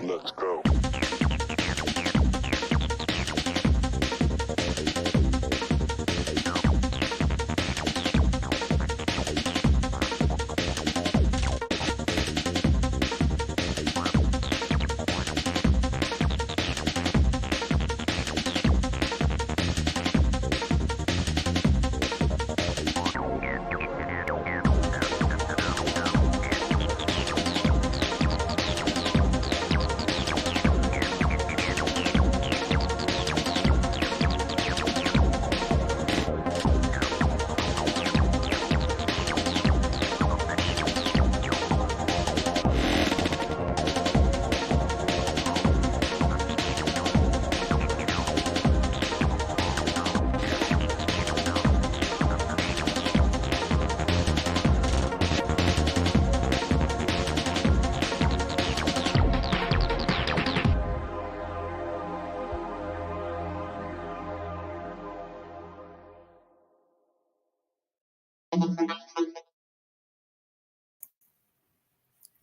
Let's go.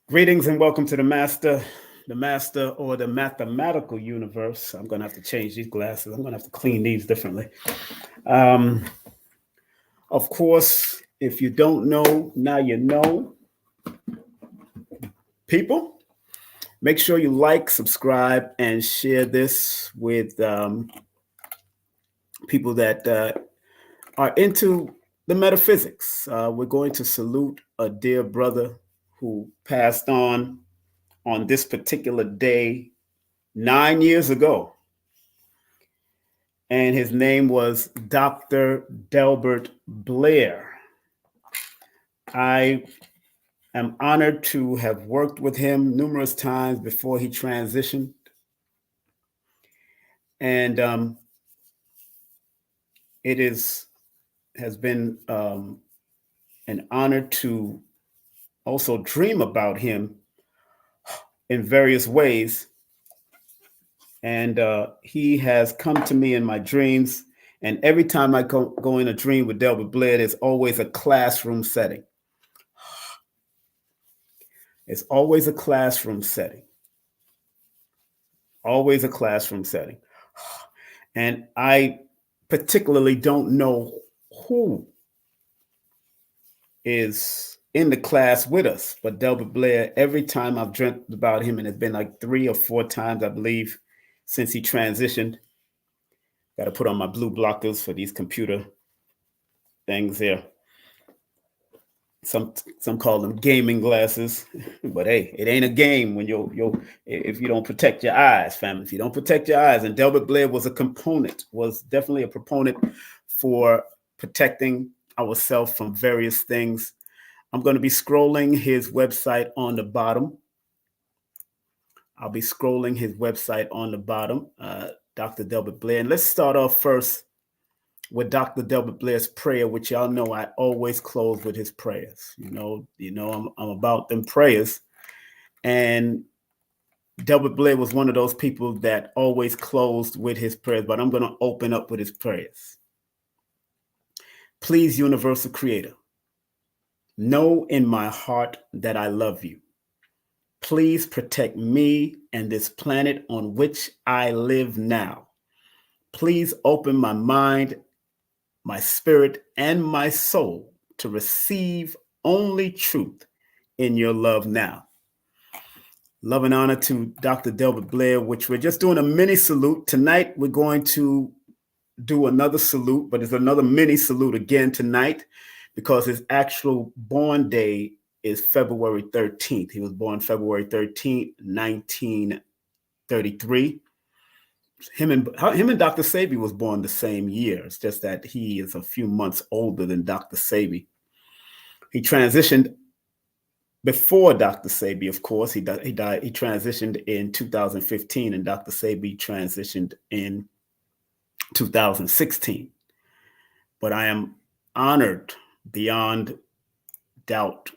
Greetings and welcome to the master or the mathematical universe. I'm going to have to change these glasses. I'm going to have to clean these differently. Of course, if you don't know, now you know. People, make sure you like, subscribe, and share this with people that are into the metaphysics. We're going to salute a dear brother who passed on this particular day 9 years ago. And his name was Dr. Delbert Blair. I I'm honored to have worked with him numerous times before he transitioned. And it has been an honor to also dream about him in various ways. And he has come to me in my dreams. And every time I go in a dream with Delbert Blair, there's always a classroom setting. It's always a classroom setting. Always a classroom setting. And I particularly don't know who is in the class with us, but Delbert Blair, every time I've dreamt about him, and it's been like 3 or 4 times, I believe, since he transitioned. Got to put on my blue blockers for these computer things here. Some call them gaming glasses, but hey, it ain't a game when you if you don't protect your eyes, family. If you don't protect your eyes, and Delbert Blair was definitely a proponent for protecting ourselves from various things. I'm going to be scrolling his website on the bottom. I'll be scrolling his website on the bottom, Dr. Delbert Blair. And let's start off first with Dr. Delbert Blair's prayer, which y'all know I always close with his prayers. I'm about them prayers. And Delbert Blair was one of those people that always closed with his prayers, but I'm going to open up with his prayers. Please, Universal Creator, know in my heart that I love you. Please protect me and this planet on which I live now. Please open my mind, my spirit, and my soul to receive only truth in your love now. Love and honor to Dr. Delbert Blair, which we're just doing a mini salute. Tonight, we're going to do another salute, but it's another mini salute again tonight because his actual born day is February 13th. He was born February 13th, 1933. Him and Dr. Sebi was born the same year. It's just that he is a few months older than Dr. Sebi. He transitioned before Dr. Sebi, of course. He died. He transitioned in 2015, and Dr. Sebi transitioned in 2016. But I am honored beyond doubt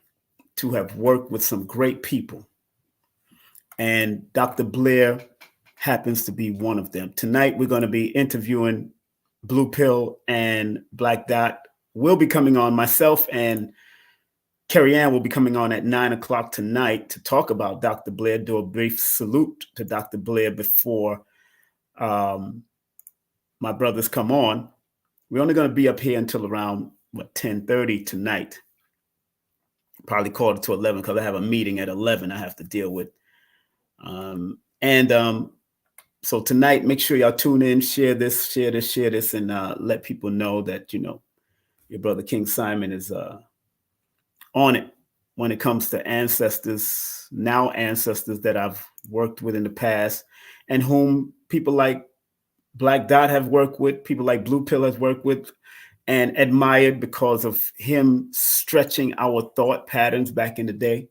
to have worked with some great people. And Dr. Blair happens to be one of them. Tonight, we're going to be interviewing Blue Pill and Black Dot. We'll be coming on, myself and Carrie Ann will be coming on at 9 o'clock tonight to talk about Dr. Blair, do a brief salute to Dr. Blair before my brothers come on. We're only going to be up here until around 10:30 tonight. Probably 10:45 because I have a meeting at 11 I have to deal with. So tonight, make sure y'all tune in, share this, and let people know that, your brother King Simon is on it when it comes to ancestors that I've worked with in the past, and whom people like Black Dot have worked with, people like Blue Pill has worked with, and admired because of him stretching our thought patterns back in the day.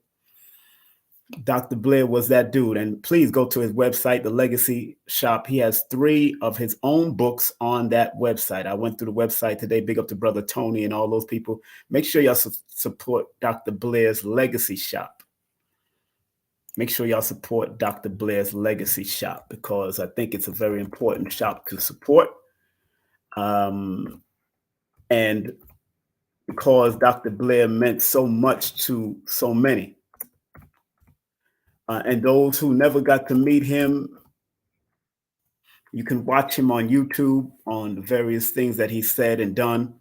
Dr. Blair was that dude. And please go to his website, The Legacy Shop. He has 3 of his own books on that website. I went through the website today. Big up to Brother Tony and all those people. Make sure y'all support Dr. Blair's Legacy Shop. Make sure y'all support Dr. Blair's Legacy Shop because I think it's a very important shop to support. And because Dr. Blair meant so much to so many. And those who never got to meet him, you can watch him on YouTube on the various things that he said and done.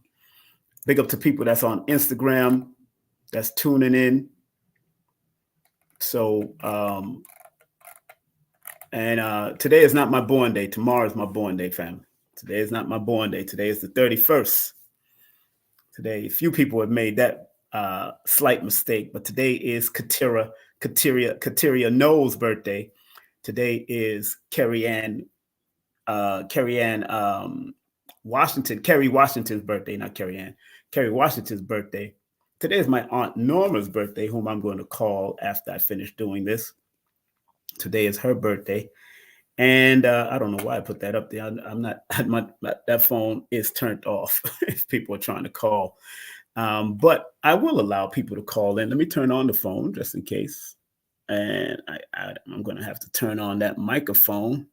Big up to people that's on Instagram, that's tuning in. So, today is not my born day. Tomorrow is my born day, family. Today is not my born day. Today is the 31st. Today, a few people have made that slight mistake, but today is Kateria No's birthday. Today is Carrie Washington's birthday, not Carrie Ann. Carrie Washington's birthday. today is my Aunt Norma's birthday, whom I'm going to call after I finish doing this. Today is her birthday. And I don't know why I put that up there. I'm not, that phone is turned off if people are trying to call. But I will allow people to call in. Let me turn on the phone just in case. And I'm going to have to turn on that microphone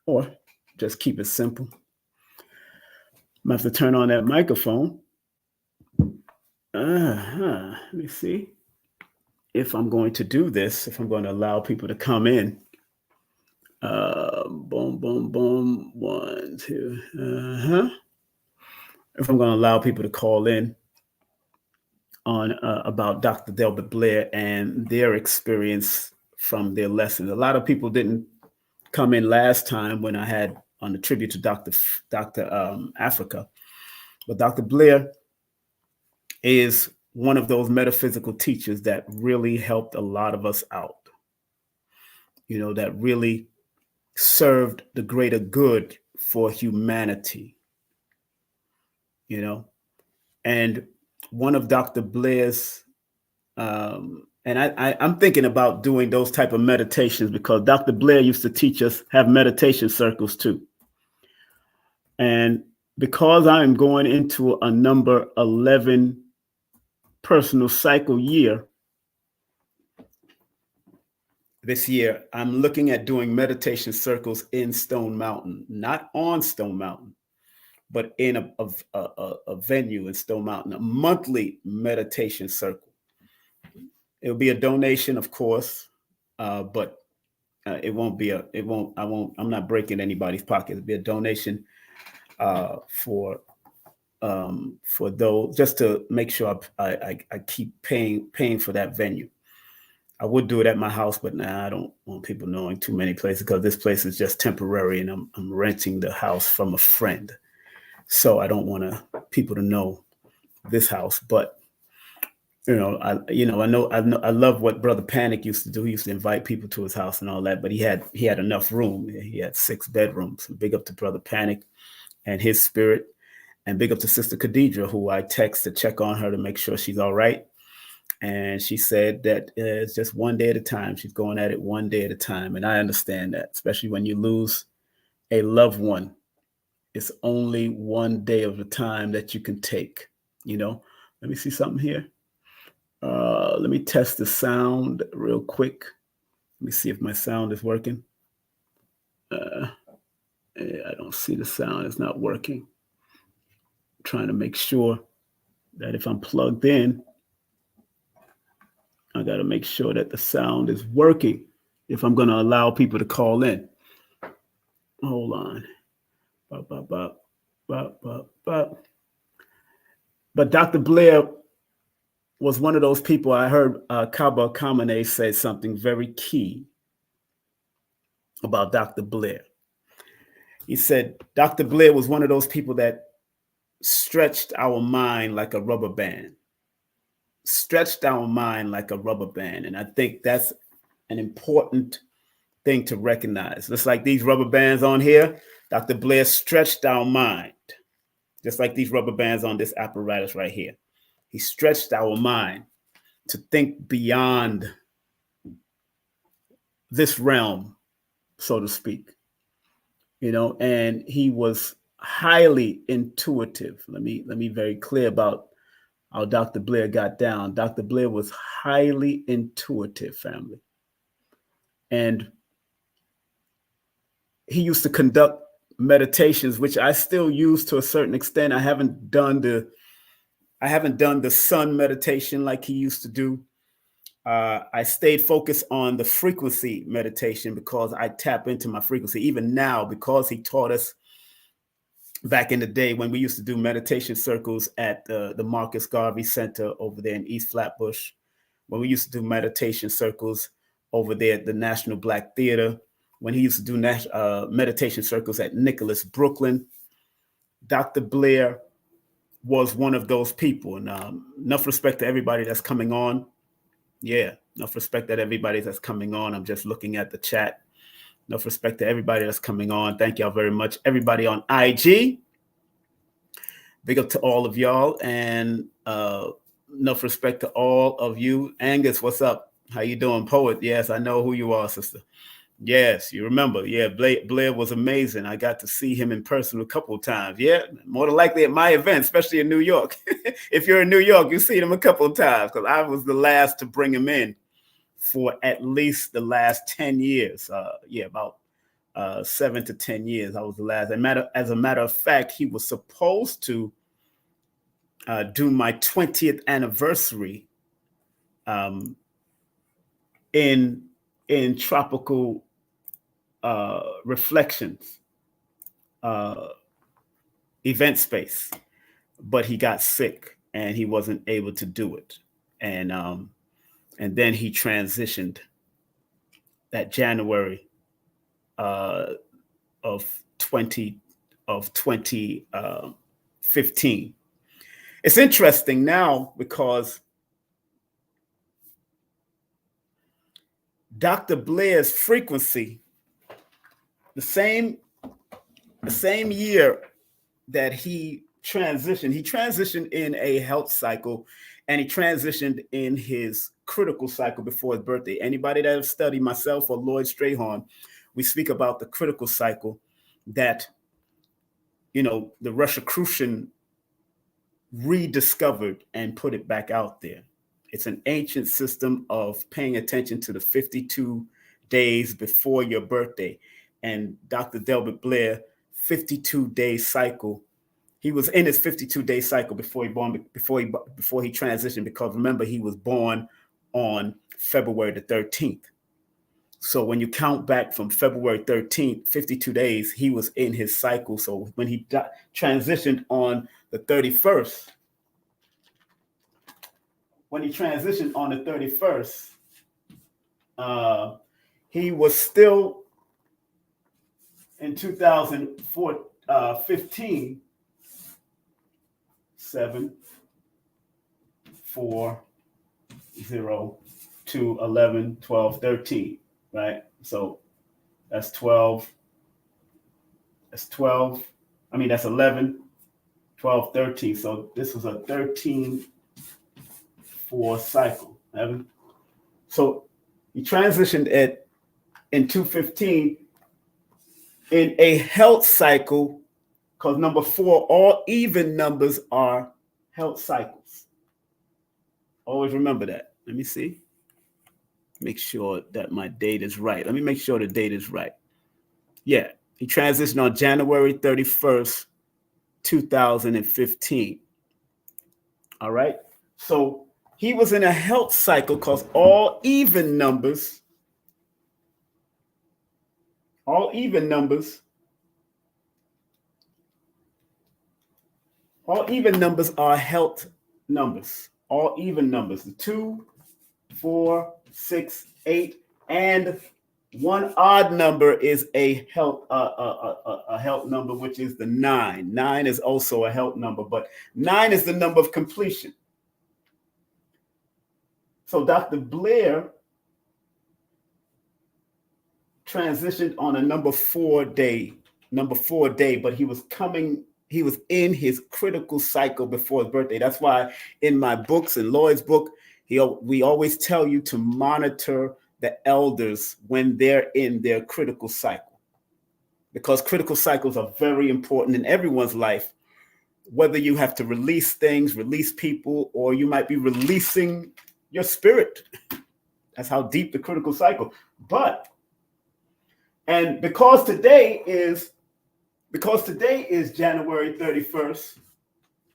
or just keep it simple. I'm going to have to turn on that microphone. Let me see if I'm going to do this, if I'm going to allow people to come in. Boom, boom, boom. 1, 2. If I'm going to allow people to call in on about Dr. Delbert Blair and their experience from their lessons. A lot of people didn't come in last time when I had on the tribute to Dr. Africa, but Dr. Blair is one of those metaphysical teachers that really helped a lot of us out. You know, that really served the greater good for humanity. You know, and one of Dr. Blair's and I'm thinking about doing those type of meditations because Dr. Blair used to teach us, have meditation circles too. And because I'm going into a number 11 personal cycle year this year, I'm looking at doing meditation circles in Stone Mountain, not on Stone Mountain, but in a venue in Stone Mountain, a monthly meditation circle. It'll be a donation, of course, but I'm not breaking anybody's pocket. It'll be a donation for those, just to make sure I keep paying for that venue. I would do it at my house, but now I don't want people knowing too many places because this place is just temporary and I'm renting the house from a friend. So I don't want people to know this house, but I love what Brother Panic used to do. He used to invite people to his house and all that, but he had enough room. He had 6 bedrooms. Big up to Brother Panic and his spirit, and big up to Sister Khadidra, who I text to check on her to make sure she's all right. And she said that it's just one day at a time. She's going at it one day at a time. And I understand that, especially when you lose a loved one. It's only one day of the time that you can take, you know. Let me see something here. Let me test the sound real quick. Let me see if my sound is working. I don't see the sound. It's not working. I'm trying to make sure that if I'm plugged in, I got to make sure that the sound is working if I'm going to allow people to call in. Hold on. But Dr. Blair was one of those people. I heard Kaba Kamene say something very key about Dr. Blair. He said Dr. Blair was one of those people that stretched our mind like a rubber band. Stretched our mind like a rubber band. And I think that's an important thing to recognize. Just like these rubber bands on here, Dr. Blair stretched our mind. Just like these rubber bands on this apparatus right here. He stretched our mind to think beyond this realm, so to speak. You know, and he was highly intuitive. Let me be very clear about how Dr. Blair got down. Dr. Blair was highly intuitive, family. And he used to conduct meditations, which I still use to a certain extent. I haven't done the sun meditation like he used to do. I stayed focused on the frequency meditation because I tap into my frequency. Even now, because he taught us back in the day when we used to do meditation circles at the Marcus Garvey Center over there in East Flatbush, when we used to do meditation circles over there at the National Black Theater, when he used to do meditation circles at Nicholas, Brooklyn, Dr. Blair was one of those people. And enough respect to everybody that's coming on. Yeah, enough respect to everybody that's coming on. I'm just looking at the chat. Enough respect to everybody that's coming on. Thank y'all very much. Everybody on IG, big up to all of y'all. And enough respect to all of you. Angus, what's up? How you doing? Poet, yes, I know who you are, sister. Yes, you remember. Yeah, Blair was amazing. I got to see him in person a couple of times. Yeah, more than likely at my event, especially in New York. If you're in New York, you've seen him a couple of times because I was the last to bring him in for at least the last 10 years. About 7 to 10 years. I was the last. As a matter of fact, he was supposed to do my 20th anniversary in Tropical Reflections event space, but he got sick and he wasn't able to do it, and then he transitioned that January of 2015. It's interesting now because Dr. Blair's frequency, the same year that he transitioned in a health cycle, and he transitioned in his critical cycle before his birthday. Anybody that has studied, myself or Lloyd Strayhorn, we speak about the critical cycle that, the Rosicrucian rediscovered and put it back out there. It's an ancient system of paying attention to the 52 days before your birthday. And Dr. Delbert Blair, 52-day cycle. He was in his 52-day cycle before he transitioned, because remember, he was born on February the 13th. So when you count back from February 13th, 52 days, he was in his cycle. So when he transitioned on the 31st, he was still in 2015, 7, 4, 0, 2, 11, 12, 13, right? So that's 12. That's 12. That's 11, 12, 13. So this was a 13-4 cycle. So he transitioned in 215 in a health cycle, because number 4, all even numbers are health cycles. Always remember that. Let me see. Make sure that my date is right. Let me make sure the date is right. Yeah, he transitioned on January 31st, 2015. All right. So he was in a health cycle because all even numbers are health numbers. All even numbers. The 2, 4, 6, 8, and one odd number is a health number, which is the 9. 9 is also a health number, but 9 is the number of completion. So Dr. Blair transitioned on a number 4 day, but he was in his critical cycle before his birthday. That's why in my books, in Lloyd's book, we always tell you to monitor the elders when they're in their critical cycle, because critical cycles are very important in everyone's life, whether you have to release things, release people, or you might be releasing your spirit. That's how deep the critical cycle. And because today is January 31st,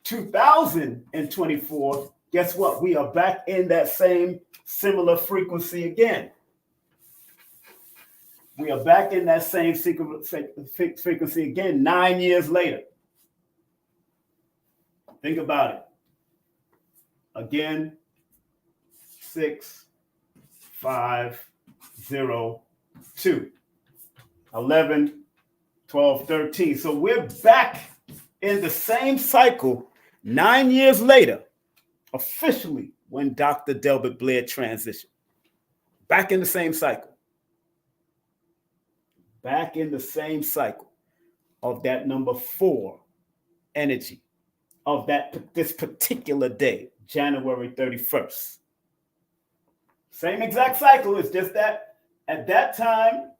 2024, guess what? We are back in that same similar frequency again. We are back in that same frequency again 9 years later. Think about it. Again, 6, 5, 0, 2, 11, 12, 13. So we're back in the same cycle 9 years later, officially, when Dr. Delbert Blair transitioned. Back in the same cycle. Back in the same cycle of that number 4 energy of this particular day. January 31st. Same exact cycle. It's just that at that time,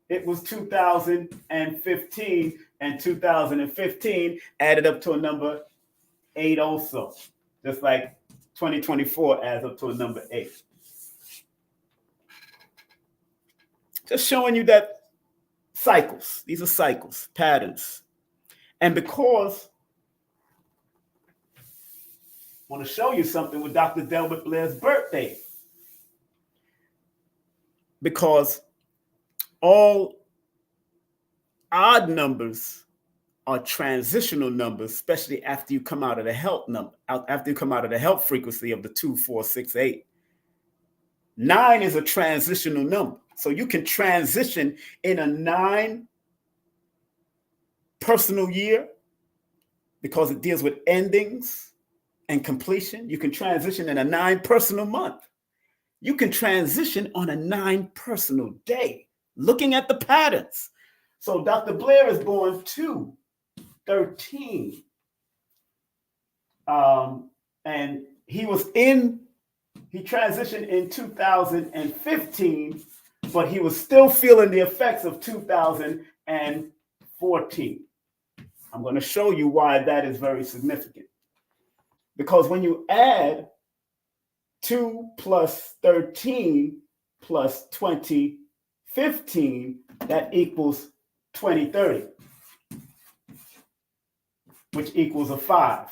it was 2015, and 2015 added up to a number 8 also, just like 2024 adds up to a number 8. Just showing you that cycles, these are cycles, patterns. And because I want to show you something with Dr. Delbert Blair's birthday, because all odd numbers are transitional numbers, especially after you come out of the health number, after you come out of the health frequency of the 2, 4, 6, 8. 9 is a transitional number. So you can transition in a 9 personal year because it deals with endings and completion. You can transition in a 9 personal month. You can transition on a 9 personal day, looking at the patterns. So Dr. Blair is born 2/13. And he transitioned in 2015, but he was still feeling the effects of 2014. I'm going to show you why that is very significant. Because when you add 2 plus 13 plus 2015, that equals 2030, which equals a 5.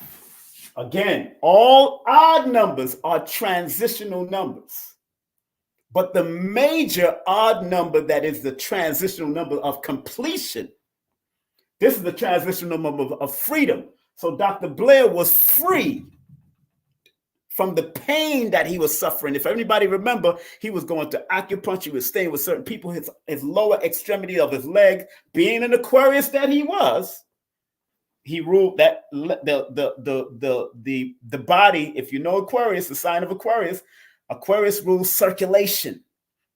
Again, all odd numbers are transitional numbers. But the major odd number that is the transitional number of completion, this is the transitional number of freedom. So Dr. Blair was free from the pain that he was suffering. If anybody remember, he was going to acupuncture, he was staying with certain people, his lower extremity of his leg, being an Aquarius that he was, he ruled that the body, if you know Aquarius, the sign of Aquarius, Aquarius rules circulation,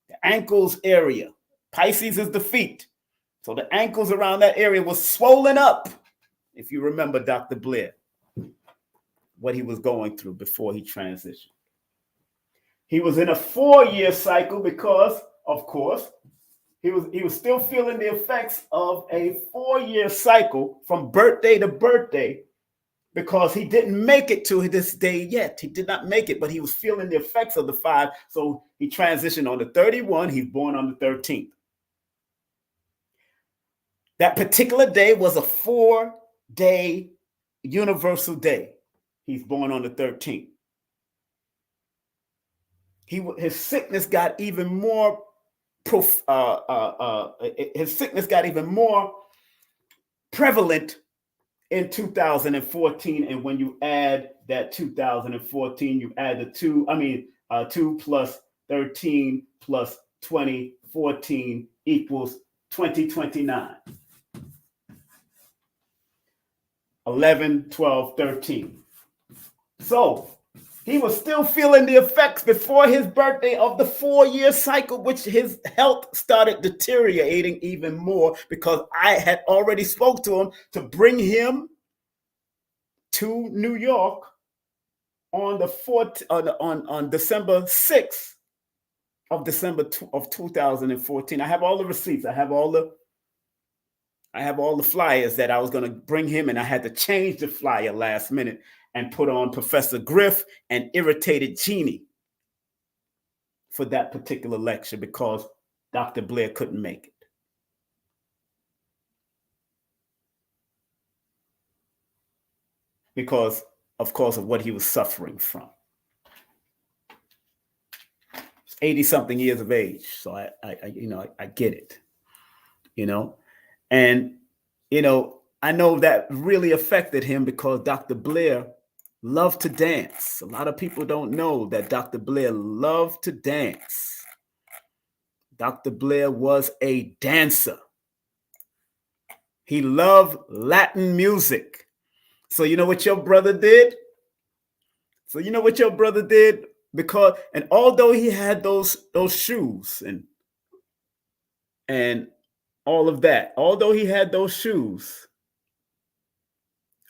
the ankles area. Pisces is the feet. So the ankles around that area was swollen up, if you remember Dr. Blair, what he was going through before he transitioned. He was in a 4-year cycle because, of course, he was still feeling the effects of a 4-year cycle from birthday to birthday because he didn't make it to this day yet. He did not make it, but he was feeling the effects of the 5. So he transitioned on the 31. He's born on the 13th. That particular day was a 4-day universal day. He's born on the 13th. His sickness got even more prevalent in 2014. And when you add that 2014, you add the 2 plus 13 plus 2014 equals 2029. 11, 12, 13. So he was still feeling the effects before his birthday of the 4-year cycle, which his health started deteriorating even more because I had already spoke to him to bring him to New York on the on December 6th of 2014. I have all the receipts. I have all the flyers that I was going to bring him, and I had to change the flyer last minute and put on Professor Griff and Irritated Genie for that particular lecture because Dr. Blair couldn't make it. Because, of course, of what he was suffering from. 80-something years of age, so I get it, and I know that really affected him because Dr. Blair loved to dance. A lot of people don't know that Dr. Blair loved to dance. Dr. Blair was a dancer. He loved Latin music. So you know what your brother did? Because, and although he had those shoes and all of that, although he had those shoes,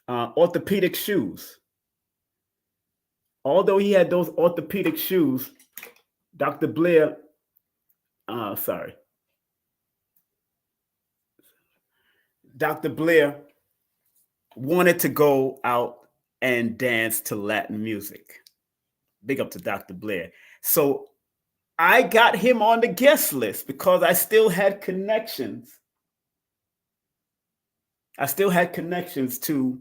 orthopedic shoes, although he had those orthopedic shoes, Dr. Blair, sorry, Dr. Blair wanted to go out and dance to Latin music. Big up to Dr. Blair. So I got him on the guest list because I still had connections. I still had connections to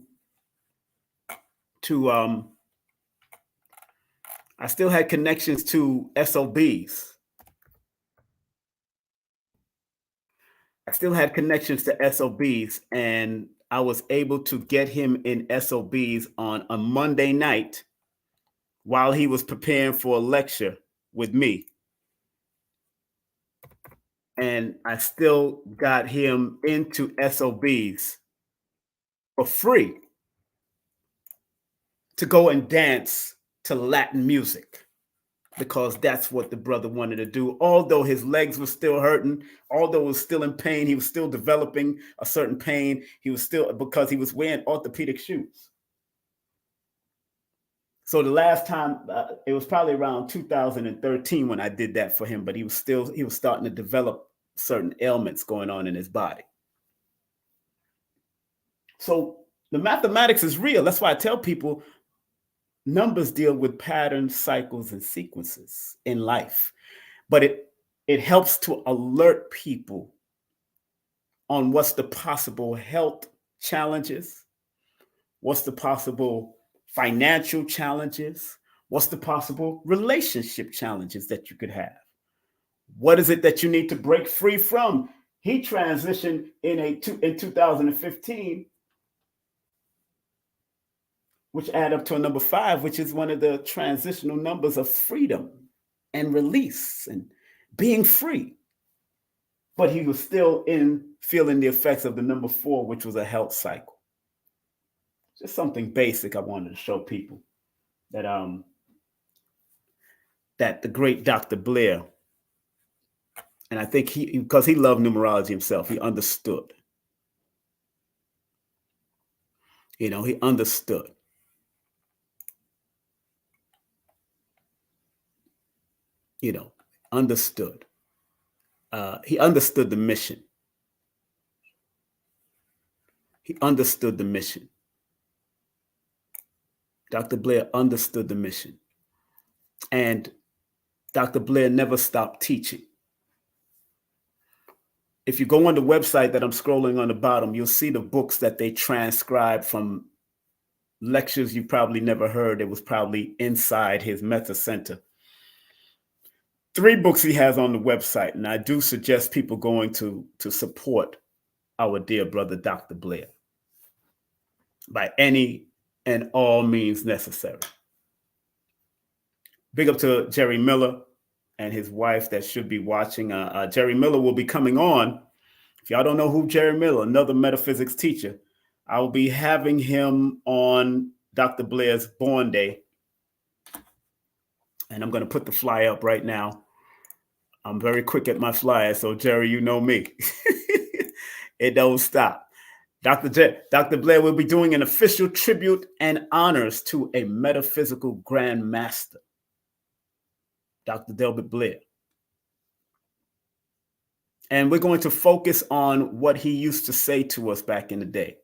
I still had connections to SOBs. I still had connections to SOBs, and I was able to get him in SOBs on a Monday night while he was preparing for a lecture with me. And I still got him into SOBs for free to go and dance to Latin music because that's what the brother wanted to do. Although his legs were still hurting, although he was still in pain, he was still developing a certain pain. He was still, because he was wearing orthopedic shoes. So the last time, it was probably around 2013 when I did that for him, but he was starting to develop certain ailments going on in his body. So the mathematics is real. That's why I tell people numbers deal with patterns, cycles, and sequences in life. But it helps to alert people on what's the possible health challenges, what's the possible financial challenges, what's the possible relationship challenges that you could have. What is it that you need to break free from? He transitioned in 2015, which add up to a number 5, which is one of the transitional numbers of freedom and release and being free. But he was still feeling the effects of the number 4, which was a health cycle. Just something basic I wanted to show people that that the great Dr. Blair, and I think because he loved numerology himself, he understood. He understood. Understood. He understood the mission. He understood the mission. Dr. Blair understood the mission. And Dr. Blair never stopped teaching. If you go on the website that I'm scrolling on the bottom, you'll see the books that they transcribed from lectures you probably never heard. It was probably inside his Meta Center. 3 books he has on the website, and I do suggest people going to support our dear brother, Dr. Blair, by any and all means necessary. Big up to Jerry Miller and his wife that should be watching. Jerry Miller will be coming on. If y'all don't know who Jerry Miller, another metaphysics teacher, I will be having him on Dr. Blair's Born Day. And I'm going to put the flyer up right now. I'm very quick at my flyer, so Jerry, you know me. It don't stop. Dr. Blair will be doing an official tribute and honors to a metaphysical grand master, Dr. Delbert Blair. And we're going to focus on what he used to say to us back in the day.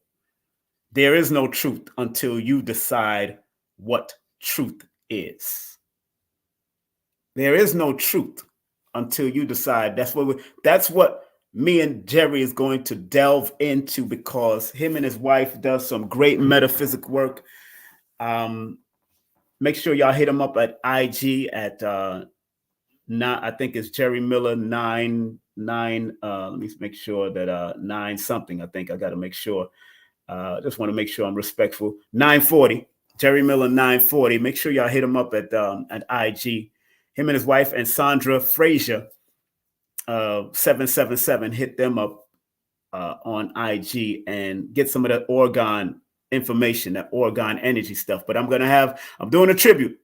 There is no truth until you decide what truth is. There is no truth until you decide. That's what me and Jerry is going to delve into, because him and his wife does some great metaphysic work. Make sure y'all hit him up at IG at I think it's Jerry Miller 99. Let me make sure that 9 something. I think I got to make sure. Just want to make sure I'm respectful. 940 Jerry Miller 940. Make sure y'all hit him up at IG. Him and his wife and Sandra Frazier 777. Hit them up on IG and get some of that Oregon information, that Oregon energy stuff. But I'm doing a tribute.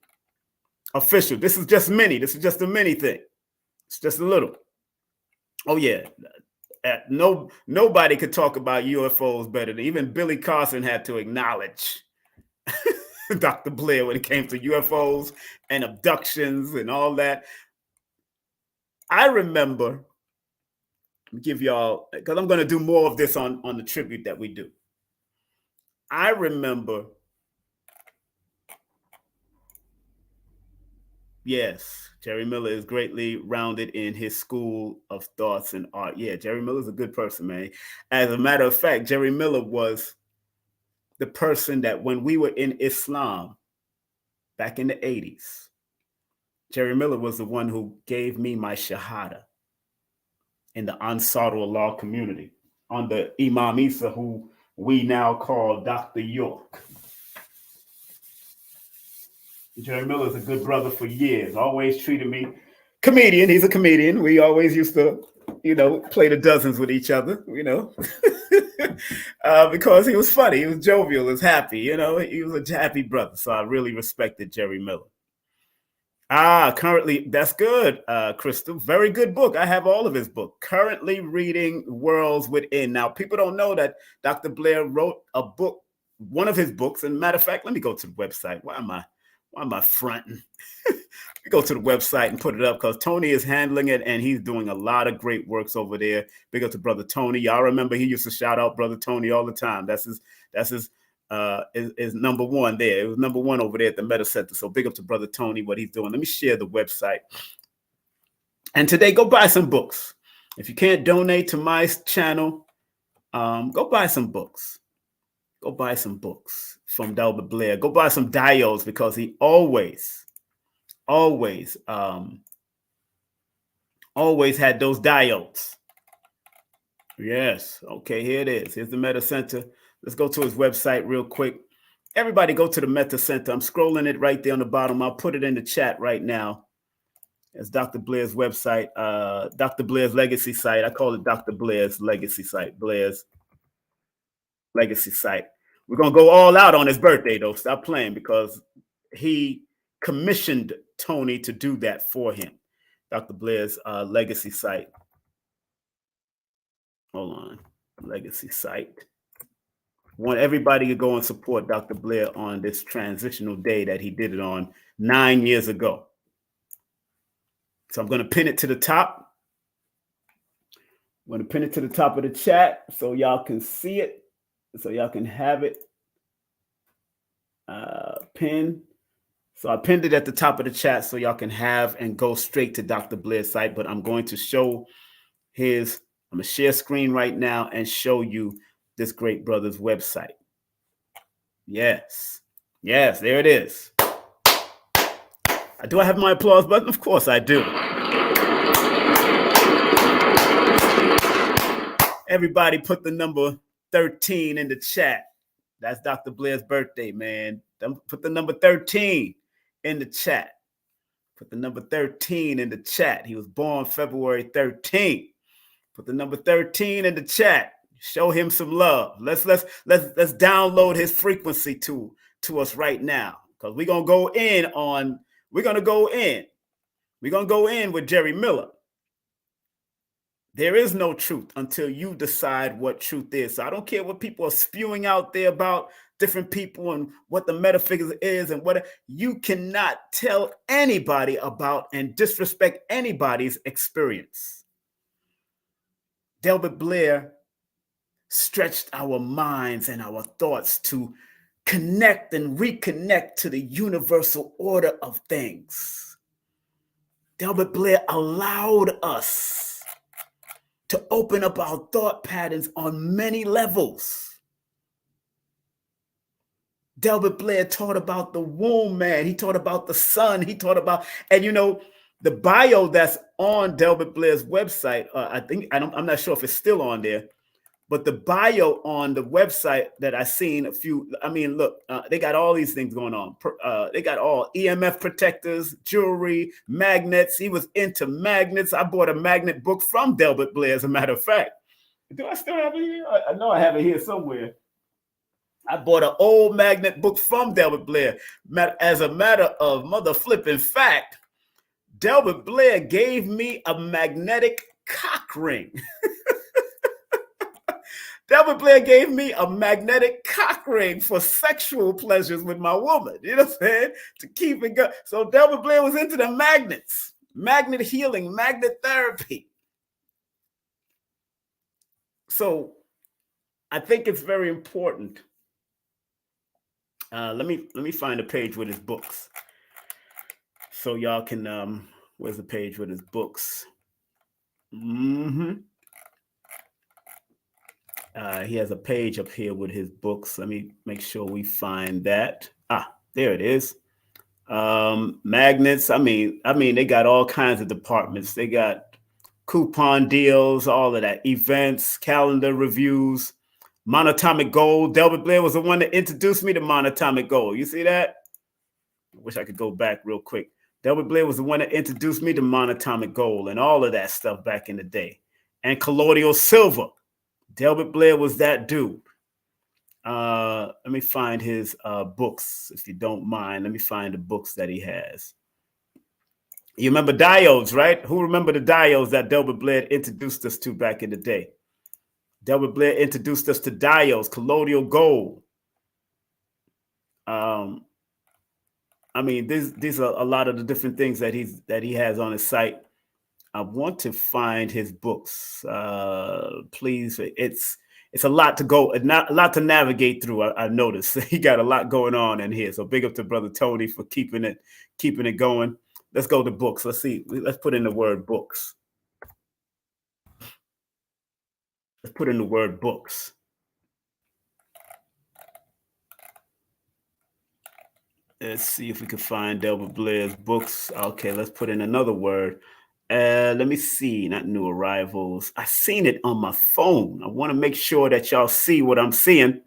Official. This is just mini. This is just a mini thing. It's just a little. Oh yeah. Nobody could talk about UFOs better than even Billy Carson had to acknowledge Dr. Blair, when it came to UFOs and abductions and all that. I remember, give y'all, because I'm going to do more of this on the tribute that we do. I remember, yes, Jerry Miller is greatly rounded in his school of thoughts and art. Yeah, Jerry Miller's a good person, man. As a matter of fact, Jerry Miller was the person that when we were in Islam back in the 80s, Jerry Miller was the one who gave me my Shahada in the Ansar Allah community under Imam Isa, who we now call Dr. York. Jerry Miller's a good brother for years, always treated me. Comedian, he's a comedian. We always used to, play the dozens with each other, because he was funny, he was jovial, he was happy, he was a happy brother. So I really respected Jerry Miller. Currently, that's good, Crystal. Very good book. I have all of his book. Currently reading Worlds Within. Now, people don't know that Dr. Blair wrote a book, one of his books. And matter of fact, let me go to the website. Why am I fronting? We go to the website and put it up because Tony is handling it and he's doing a lot of great works over there. Big up to Brother Tony. Y'all remember he used to shout out Brother Tony all the time. That's his is number one there. It was number one over there at the Meta Center. So big up to Brother Tony, what he's doing. Let me share the website. And today, go buy some books. If you can't donate to my channel, go buy some books. Go buy some books from Delbert Blair. Go buy some diodes because he always had those diodes. Yes. Okay, here it is. Here's the Meta Center. Let's go to his website real quick. Everybody go to the Meta Center. I'm scrolling it right there on the bottom. I'll put it in the chat right now. It's Dr. Blair's website, Dr. Blair's legacy site. I call it Dr. Blair's legacy site, Blair's legacy site. We're going to go all out on his birthday, though. Stop playing because he commissioned Tony to do that for him. Dr. Blair's legacy site. Hold on. Legacy site. Want everybody to go and support Dr. Blair on this transitional day that he did it on 9 years ago. So I'm going to pin it to the top. I'm going to pin it to the top of the chat so y'all can see it, so y'all can have it pinned. So I pinned it at the top of the chat so y'all can have and go straight to Dr. Blair's site. But I'm going to show I'm going to share screen right now and show you this great brother's website. Yes, there it is. Do I have my applause button? Of course I do. Everybody put the number 13 in the chat. That's Dr. Blair's birthday, man. Put the number 13 in the chat. Put the number 13 in the chat. He was born February 13th. Put the number 13 in the chat. Show him some love. Let's download his frequency to us right now. Because we're gonna go in with Jerry Miller. There is no truth until you decide what truth is. So I don't care what people are spewing out there about different people and what the metaphysics is and what you cannot tell anybody about and disrespect anybody's experience. Delbert Blair stretched our minds and our thoughts to connect and reconnect to the universal order of things. Delbert Blair allowed us to open up our thought patterns on many levels. Delbert Blair taught about the womb, man. He taught about the sun. He taught about, and the bio that's on Delbert Blair's website, I'm not sure if it's still on there, but the bio on the website that I seen they got all these things going on. They got all EMF protectors, jewelry, magnets. He was into magnets. I bought a magnet book from Delbert Blair, as a matter of fact. Do I still have it here? I know I have it here somewhere. I bought an old magnet book from Delbert Blair. As a matter of mother flipping fact, Delbert Blair gave me a magnetic cock ring. Delbert Blair gave me a magnetic cock ring for sexual pleasures with my woman. You know what I'm saying? To keep it going. So Delbert Blair was into the magnets, magnet healing, magnet therapy. So I think it's very important. Let me find a page with his books, so y'all can. Where's the page with his books? Mm-hmm. He has a page up here with his books. Let me make sure we find that. Ah, there it is. Magnets. I mean, they got all kinds of departments. They got coupon deals, all of that, events, calendar reviews, monatomic gold. Delbert Blair was the one that introduced me to monatomic gold. You see that? I wish I could go back real quick. Delbert Blair was the one that introduced me to monatomic gold and all of that stuff back in the day. And colloidal silver. Delbert Blair was that dude. Let me find his books, if you don't mind. Let me find the books that he has. You remember diodes, right? Who remember the diodes that Delbert Blair introduced us to back in the day? Delbert Blair introduced us to diodes, colloidal gold. I mean, these are a lot of the different things that he has on his site. I want to find his books. Please, it's a lot to go, a lot to navigate through. I've noticed he got a lot going on in here. So big up to Brother Tony for keeping it going. Let's go to books. Let's see. Let's put in the word books. Let's put in the word books. Let's see if we can find Delbert Blair's books. Okay, let's put in another word. Let me see. Not new arrivals. I seen it on my phone. I want to make sure that y'all see what I'm seeing.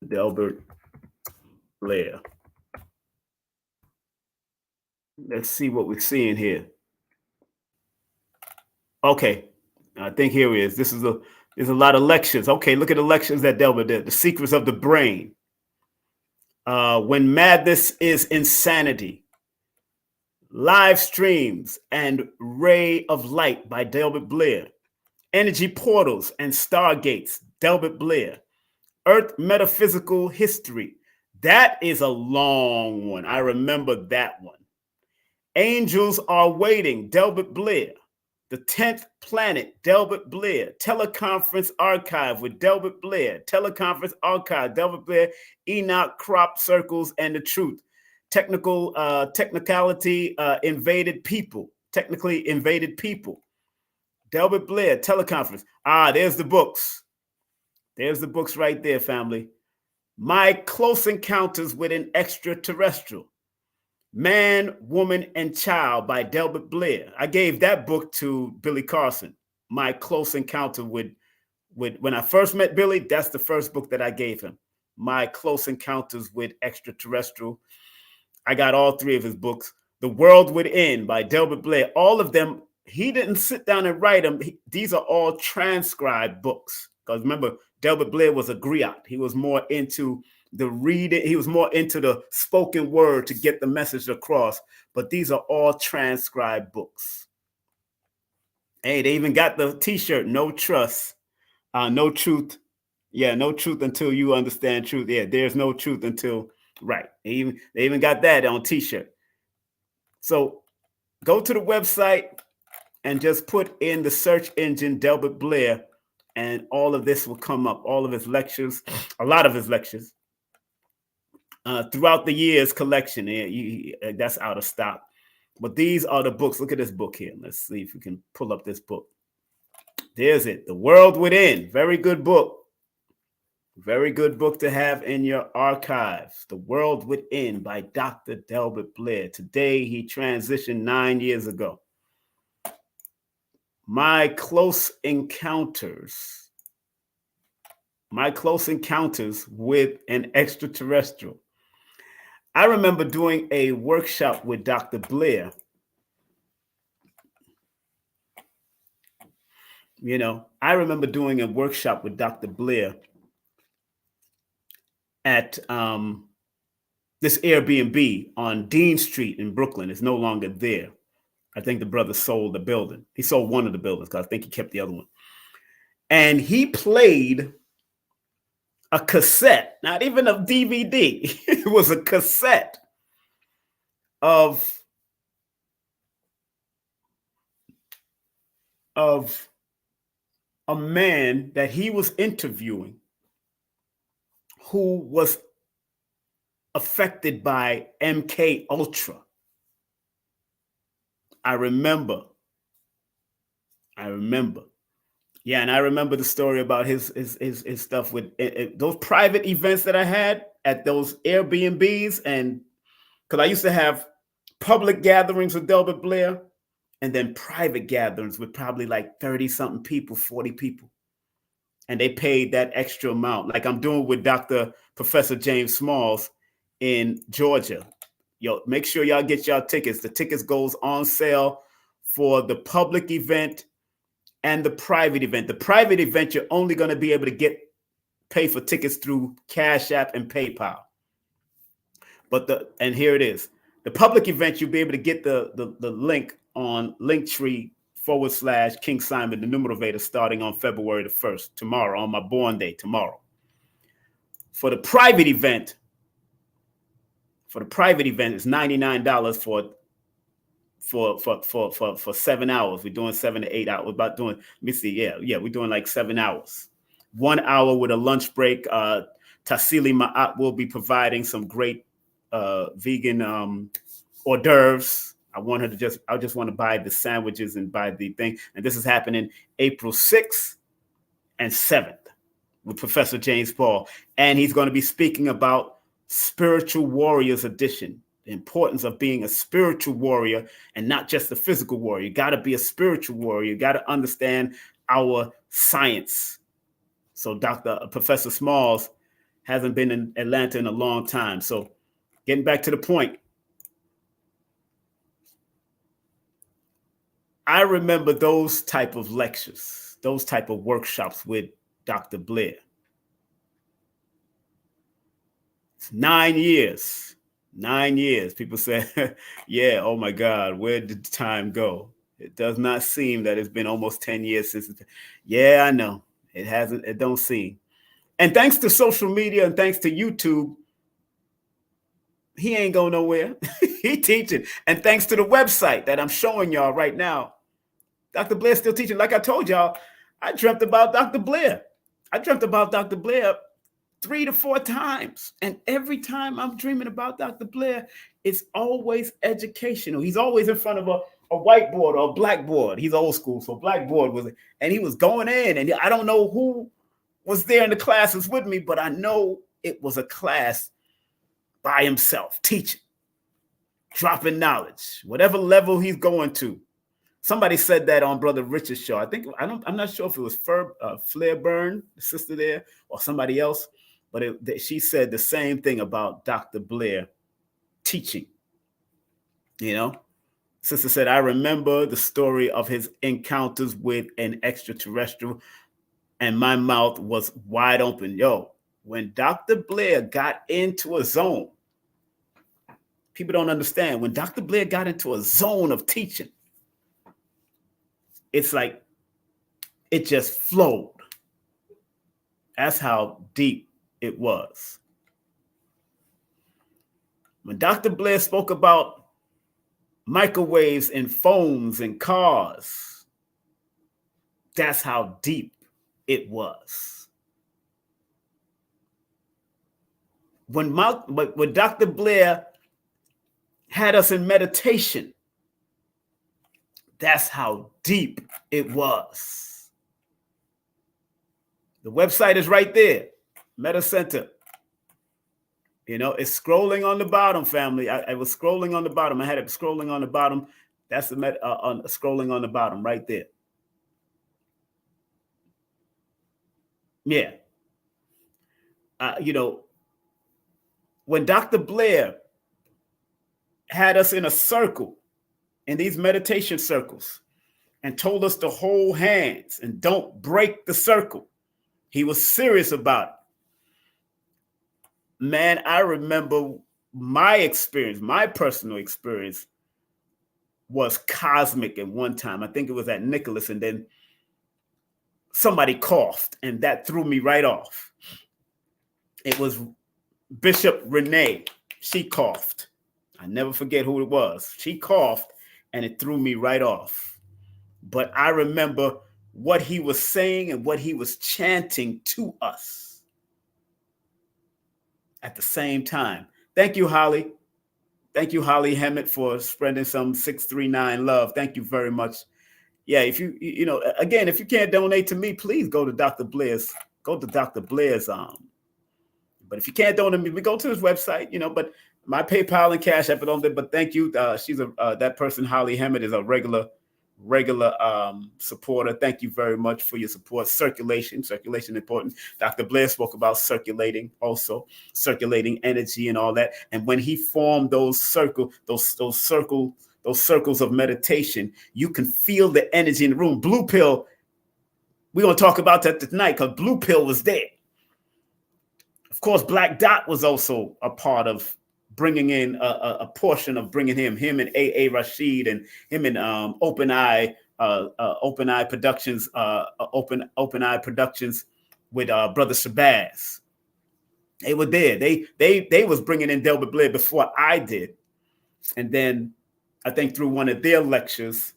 Delbert Blair. Let's see what we're seeing here. Okay, I think here it is. There's a lot of lectures. Okay, look at the lectures that Delbert did. The Secrets of the Brain. When Madness is Insanity. Live Streams and Ray of Light by Delbert Blair. Energy Portals and Stargates, Delbert Blair. Earth Metaphysical History. That is a long one. I remember that one. Angels Are Waiting, Delbert Blair. The 10th Planet, Delbert Blair. Teleconference Archive with Delbert Blair. Teleconference Archive, Delbert Blair. Enoch Crop Circles and the Truth. Technicality Invaded People. Technically Invaded People. Delbert Blair, Teleconference. There's the books. There's the books right there, family. My Close Encounters with an Extraterrestrial. Man, Woman, and Child by Delbert Blair. I gave that book to Billy Carson. My Close Encounter with when I first met Billy, that's the first book that I gave him. My Close Encounters with Extraterrestrial. I got all three of his books. The World Within by Delbert Blair. All of them, he didn't sit down and write them. These are all transcribed books. Because remember, Delbert Blair was a griot. He was more into the reading. He was more into the spoken word to get the message across. But these are all transcribed books. Hey, they even got the T-shirt, No Trust, No Truth. Yeah, no truth until you understand truth. Yeah, there's no truth until, right. They even got that on T-shirt. So go to the website and just put in the search engine Delbert Blair, and all of this will come up. All of his lectures, a lot of his lectures. Throughout the years collection, that's out of stock. But these are the books. Look at this book here. Let's see if we can pull up this book. There's it. The World Within. Very good book. Very good book to have in your archives. The World Within by Dr. Delbert Blair. Today, he transitioned 9 years ago. My Close Encounters. My Close Encounters with an Extraterrestrial. I remember doing a workshop with Dr. Blair. I remember doing a workshop with Dr. Blair at this Airbnb on Dean Street in Brooklyn. It's no longer there. I think the brother sold the building. He sold one of the buildings because I think he kept the other one. And he played a cassette, not even a DVD. It was a cassette of a man that he was interviewing who was affected by MK Ultra. I remember. Yeah, and I remember the story about his stuff with those private events that I had at those Airbnbs, and because I used to have public gatherings with Delbert Blair, and then private gatherings with probably like 30-something people, 40 people. And they paid that extra amount, like I'm doing with Professor James Smalls in Georgia. Yo, make sure y'all get y'all tickets. The tickets goes on sale for the public event and the private event. The private event, you're only going to be able to pay for tickets through Cash App and PayPal. And here it is. The public event, you'll be able to get the link on Linktree/King Simon, the Numerator, starting on February the 1st, tomorrow, on my born day, tomorrow. For the private event, it's $99 for 7 hours. We're doing 7 to 8 hours. We're about doing, let me see, yeah, we're doing like 7 hours. 1 hour with a lunch break. Tassili Ma'at will be providing some great vegan hors d'oeuvres. I just want to buy the sandwiches and buy the thing. And this is happening April 6th and 7th with Professor James Paul. And he's going to be speaking about Spiritual Warriors Edition, the importance of being a spiritual warrior and not just a physical warrior. You got to be a spiritual warrior. You got to understand our science. So Professor Smalls hasn't been in Atlanta in a long time. So getting back to the point, I remember those type of lectures, those type of workshops with Dr. Blair. It's 9 years. 9 years. People say, yeah, oh my God, where did time go? It does not seem that it's been almost 10 years since. Yeah, I know. It hasn't. It don't seem. And thanks to social media and thanks to YouTube, he ain't going nowhere. He teaching. And thanks to the website that I'm showing y'all right now, Dr. Blair's still teaching. Like I told y'all, I dreamt about Dr. Blair. I dreamt about Dr. Blair 3 to 4 times. And every time I'm dreaming about Dr. Blair, it's always educational. He's always in front of a whiteboard or a blackboard. He's old school, so blackboard was it. And he was going in, and I don't know who was there in the classes with me, but I know it was a class by himself, teaching, dropping knowledge, whatever level he's going to. Somebody said that on Brother Richard's show. I'm not sure if it was Flair Byrne, the sister there, or somebody else, but she said the same thing about Dr. Blair teaching. You know, sister said, I remember the story of his encounters with an extraterrestrial, and my mouth was wide open. Yo, when Dr. Blair got into a zone, people don't understand. When Dr. Blair got into a zone of teaching, it's like it just flowed. That's how deep it was. When Dr. Blair spoke about microwaves and phones and cars, that's how deep it was. When Dr. Blair had us in meditation, that's how deep it was. The website is right there, Meta Center. You know, it's scrolling on the bottom, family. I was scrolling on the bottom. I had it scrolling on the bottom. That's the scrolling on the bottom right there. Yeah. You know, when Dr. Blair had us in a circle, in these meditation circles, and told us to hold hands and don't break the circle, he was serious about it. Man, I remember my experience, my personal experience, was cosmic at one time. I think it was at Nicholas, and then somebody coughed, and that threw me right off. It was Bishop Renee. She coughed. I never forget who it was. She coughed, and it threw me right off. But I remember what he was saying and what he was chanting to us at the same time. Thank you, Holly. Thank you, Holly Hemmett, for spreading some 639 love. Thank you very much. Yeah, if you know, again, if you can't donate to me, please go to Dr. Blair's. Go to Dr. Blair's. But if you can't donate to me, we go to his website. You know, but my PayPal and Cash App it on there. But thank you. She's that person, Holly Hemmett, is a regular supporter. Thank you very much for your support. Circulation important. Dr. Blair spoke about circulating, also circulating energy and all that. And when he formed those circles of meditation, you can feel the energy in the room. Blue pill, we're going to talk about that tonight because blue pill was there. Of course, Black Dot was also a part of bringing in a portion of bringing him and A.A. Rashid and him and Open Eye Productions, Open Eye Productions with Brother Shabazz. They were there. They was bringing in Delbert Blair before I did, and then I think through one of their lectures,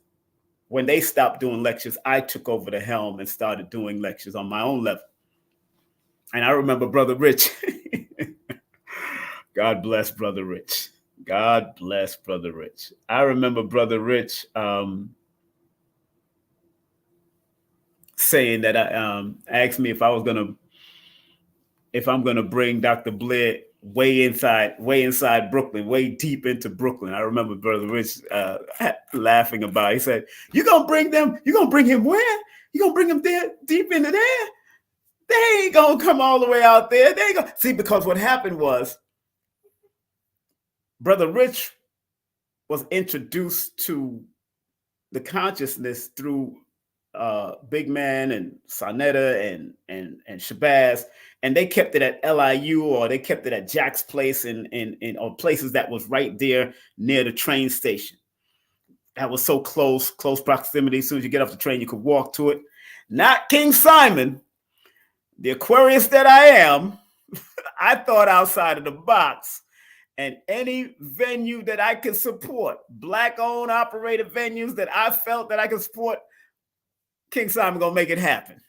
when they stopped doing lectures, I took over the helm and started doing lectures on my own level. And I remember Brother Rich. God bless Brother Rich. God bless Brother Rich. I remember Brother Rich saying that asked me if I'm gonna bring Dr. Blair way inside Brooklyn, way deep into Brooklyn. I remember Brother Rich laughing about it. He said, "You gonna bring him where? You gonna bring him there, deep into there? They ain't gonna come all the way out there. They ain't gonna see," because what happened was Brother Rich was introduced to the consciousness through Big Man and Sonetta and Shabazz, and they kept it at LIU or they kept it at Jack's place or places that was right there near the train station. That was so close proximity. As soon as you get off the train, you could walk to it. Not King Simon, the Aquarius that I am. I thought outside of the box. And any venue that I could support, Black-owned, operated venues that I felt that I could support, King Simon gonna make it happen.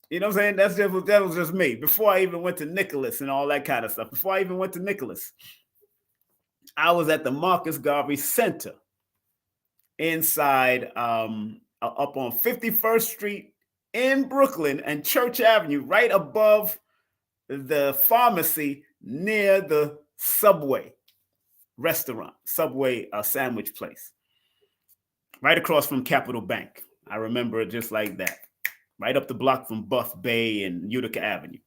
You know what I'm saying? That was just me. Before I even went to Nicholas and all that kind of stuff. Before I even went to Nicholas, I was at the Marcus Garvey Center inside, up on 51st Street in Brooklyn and Church Avenue, right above the pharmacy near the Subway restaurant, Subway sandwich place, right across from Capital Bank. I remember it just like that, right up the block from Buff Bay and Utica Avenue.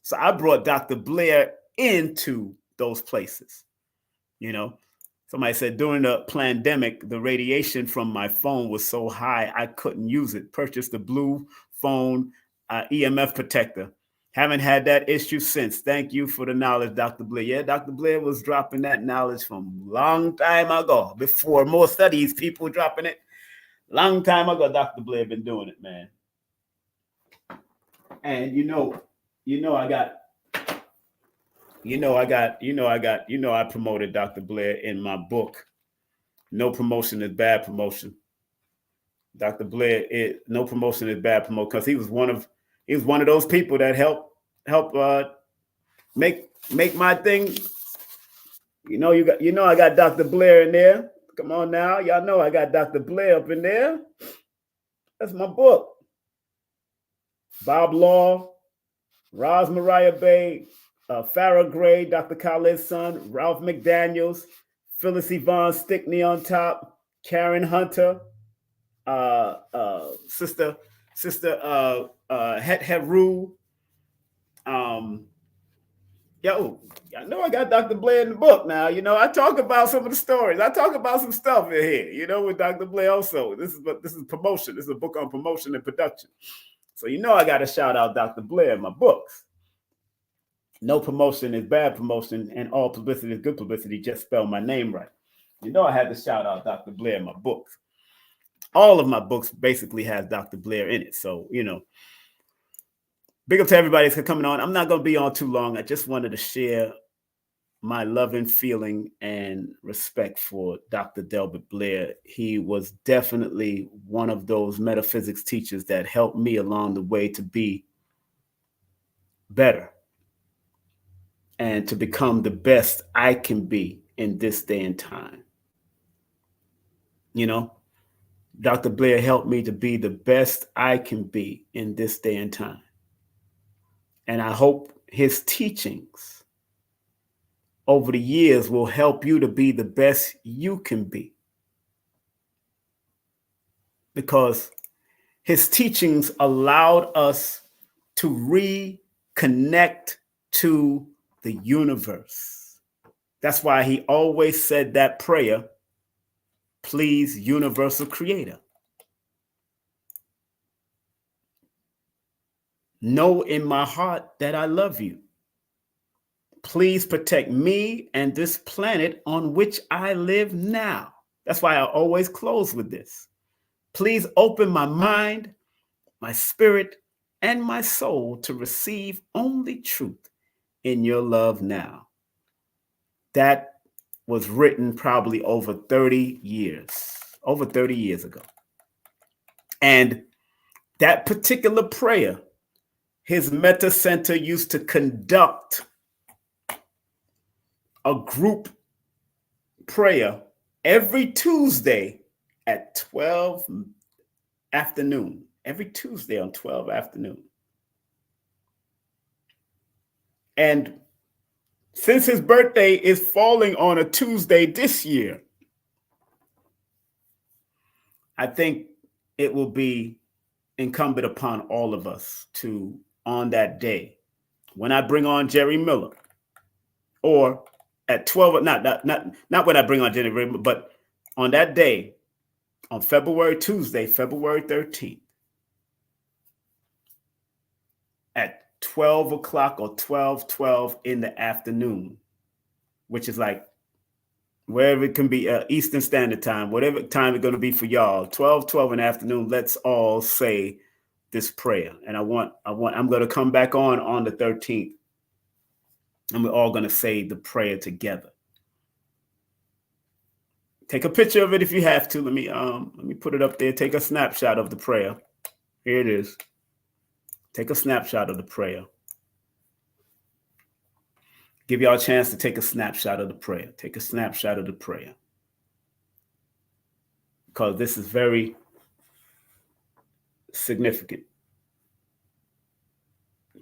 So I brought Dr. Blair into those places. You know, somebody said during the pandemic, the radiation from my phone was so high, I couldn't use it. Purchased the blue phone EMF protector. Haven't had that issue since. Thank you for the knowledge, Dr. Blair. Yeah, Dr. Blair was dropping that knowledge from long time ago, before more studies, people dropping it. Long time ago, Dr. Blair been doing it, man. And I promoted Dr. Blair in my book. No promotion is bad promotion. Dr. Blair, no promotion is bad promotion, because he was one of those people that help make my thing. I got Dr. Blair in there. Come on now, y'all know I got Dr. Blair up in there. That's my book. Bob Law, Roz Mariah Bay, Farrah Gray, Dr. Khaled's son, Ralph McDaniels, Phyllis Yvonne Stickney on top, Karen Hunter, Sister Het Heru. I know I got Dr. Blair in the book now. I talk about some of the stories. I talk about some stuff in here, with Dr. Blair also. This is promotion. This is a book on promotion and production. So I got to shout out Dr. Blair in my books. No promotion is bad promotion, and all publicity is good publicity. Just spell my name right. You know, I had to shout out Dr. Blair in my books. All of my books basically has Dr. Blair in it. So, you know, big up to everybody that's coming on. I'm not going to be on too long. I just wanted to share my loving feeling and respect for Dr. Delbert Blair. He was definitely one of those metaphysics teachers that helped me along the way to be better and to become the best I can be in this day and time. You know, Dr. Blair helped me to be the best I can be in this day and time. And I hope his teachings over the years will help you to be the best you can be. Because his teachings allowed us to reconnect to the universe. That's why he always said that prayer, please, universal creator. Know in my heart that I love you. Please protect me and this planet on which I live now. That's why I always close with this. Please open my mind, my spirit, and my soul to receive only truth in your love now. That was written probably over 30 years ago. And that particular prayer, his Metta Center used to conduct a group prayer every Tuesday at 12 afternoon. Every Tuesday on 12 afternoon. And since his birthday is falling on a Tuesday this year, I think it will be incumbent upon all of us to, on that day, when I bring on Jerry Miller, or at 12, not when I bring on Jerry Miller, but on that day, on Tuesday, February 13th, at 12 o'clock or 12:12 in the afternoon, which is like wherever it can be, Eastern Standard Time, whatever time it's going to be for y'all, 12:12 in the afternoon, let's all say this prayer. And I'm going to come back on the 13th, and we're all going to say the prayer together. Take a picture of it if you have to. Let me put it up there. Take a snapshot of the prayer. Here it is. Take a snapshot of the prayer. Give y'all a chance to take a snapshot of the prayer. Take a snapshot of the prayer. Because this is very significant.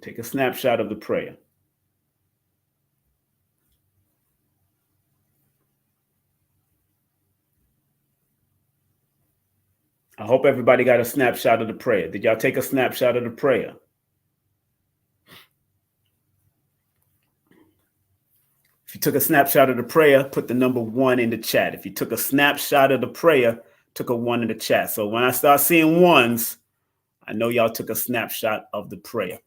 Take a snapshot of the prayer. I hope everybody got a snapshot of the prayer. Did y'all take a snapshot of the prayer? If you took a snapshot of the prayer, put the number 1 in the chat. If you took a snapshot of the prayer, took a 1 in the chat. So when I start seeing ones, I know y'all took a snapshot of the prayer.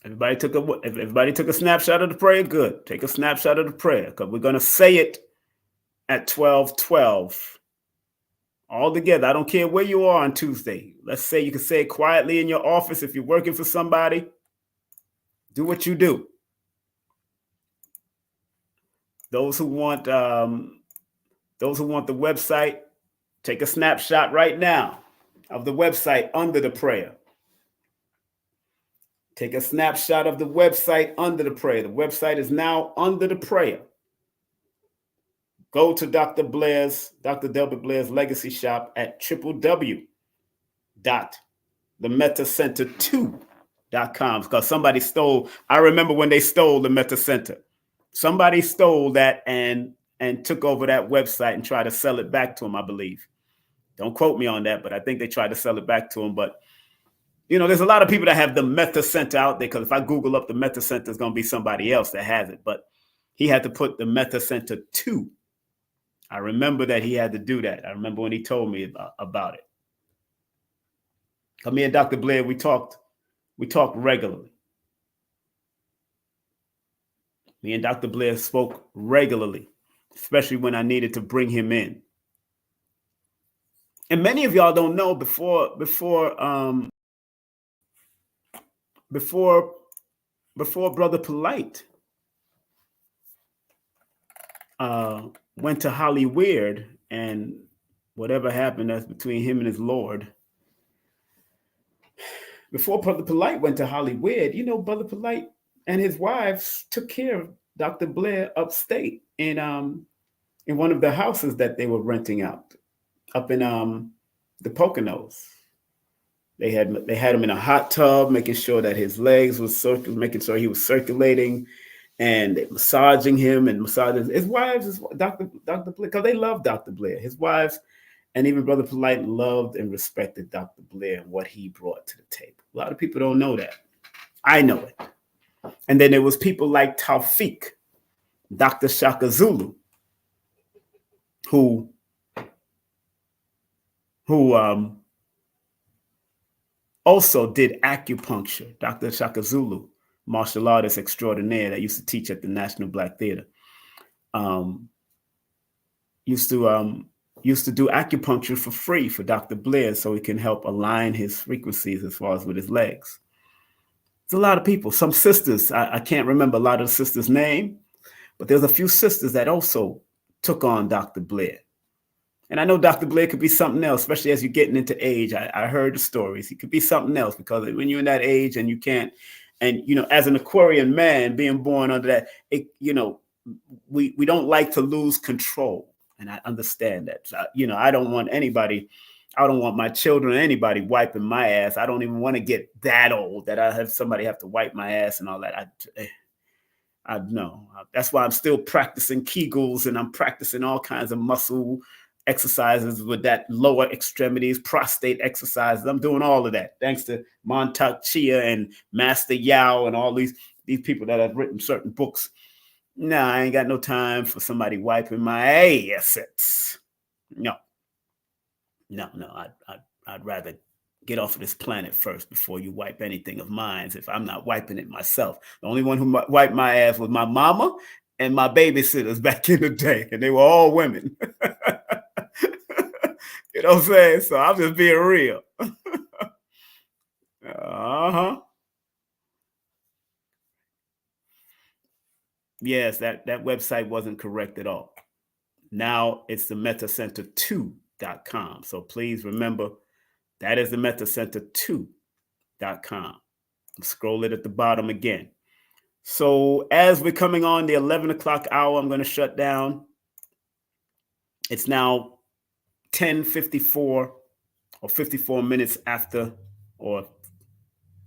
Everybody took a snapshot of the prayer. Good. Take a snapshot of the prayer, because we're going to say it at 12:12 all together. I don't care where you are on Tuesday. Let's say you can say it quietly in your office. If you're working for somebody, do what you do. Those who want the website, take a snapshot right now of the website under the prayer. Take a snapshot of the website under the prayer. The website is now under the prayer. Go to Dr. Delbert Blair's Legacy Shop at www.themetacenter2.com, because somebody stole. I remember when they stole the Metta Center. Somebody stole that and took over that website and tried to sell it back to him, I believe. Don't quote me on that, but I think they tried to sell it back to him. But you know, there's a lot of people that have the Metta Center out there, because if I Google up the Metta Center, it's going to be somebody else that has it. But he had to put the Metta Center 2. I remember that he had to do that. I remember when he told me about it. Me and Dr. Blair, we talked regularly. Me and Dr. Blair spoke regularly, especially when I needed to bring him in. And many of y'all don't know before Brother Polite went to Hollywood, and whatever happened, that's between him and his Lord. Before Brother Polite went to Hollywood, Brother Polite and his wives took care of Dr. Blair upstate in one of the houses that they were renting out up in the Poconos. They had him in a hot tub, making sure that his legs was making sure he was circulating, and massaging him and massaging his wives, Dr. Blair, because they loved Dr. Blair. His wives and even Brother Polite loved and respected Dr. Blair and what he brought to the table. A lot of people don't know that. I know it. And then there was people like Taufik, Dr. Shaka Zulu, who also did acupuncture. Dr. Shaka Zulu, martial artist extraordinaire that used to teach at the National Black Theater, used to do acupuncture for free for Dr. Blair so he can help align his frequencies as far as with his legs. There's a lot of people, some sisters, I can't remember a lot of the sisters' name, but there's a few sisters that also took on Dr. Blair. And I know Dr. Blair could be something else, especially as you're getting into age. I heard the stories. He could be something else because when you're in that age and you can't, and, as an Aquarian man being born under that, we don't like to lose control. And I understand that. So, I don't want my children or anybody wiping my ass. I don't even want to get that old that I have somebody have to wipe my ass and all that. I know. That's why I'm still practicing Kegels, and I'm practicing all kinds of muscle exercises with that lower extremities, prostate exercises. I'm doing all of that thanks to Montauk Chia and Master Yao and all these people that have written certain books. Nah, I ain't got no time for somebody wiping my assets. No. I'd rather get off of this planet first before you wipe anything of mine if I'm not wiping it myself. The only one who wiped my ass was my mama and my babysitters back in the day, and they were all women. You know what I'm saying? So I'm just being real. Yes, that website wasn't correct at all. Now it's the metacenter2.com. So please remember, that is the metacenter2.com. Scroll it at the bottom again. So as we're coming on the 11 o'clock hour, I'm going to shut down. It's now 10:54 or 54 minutes after, or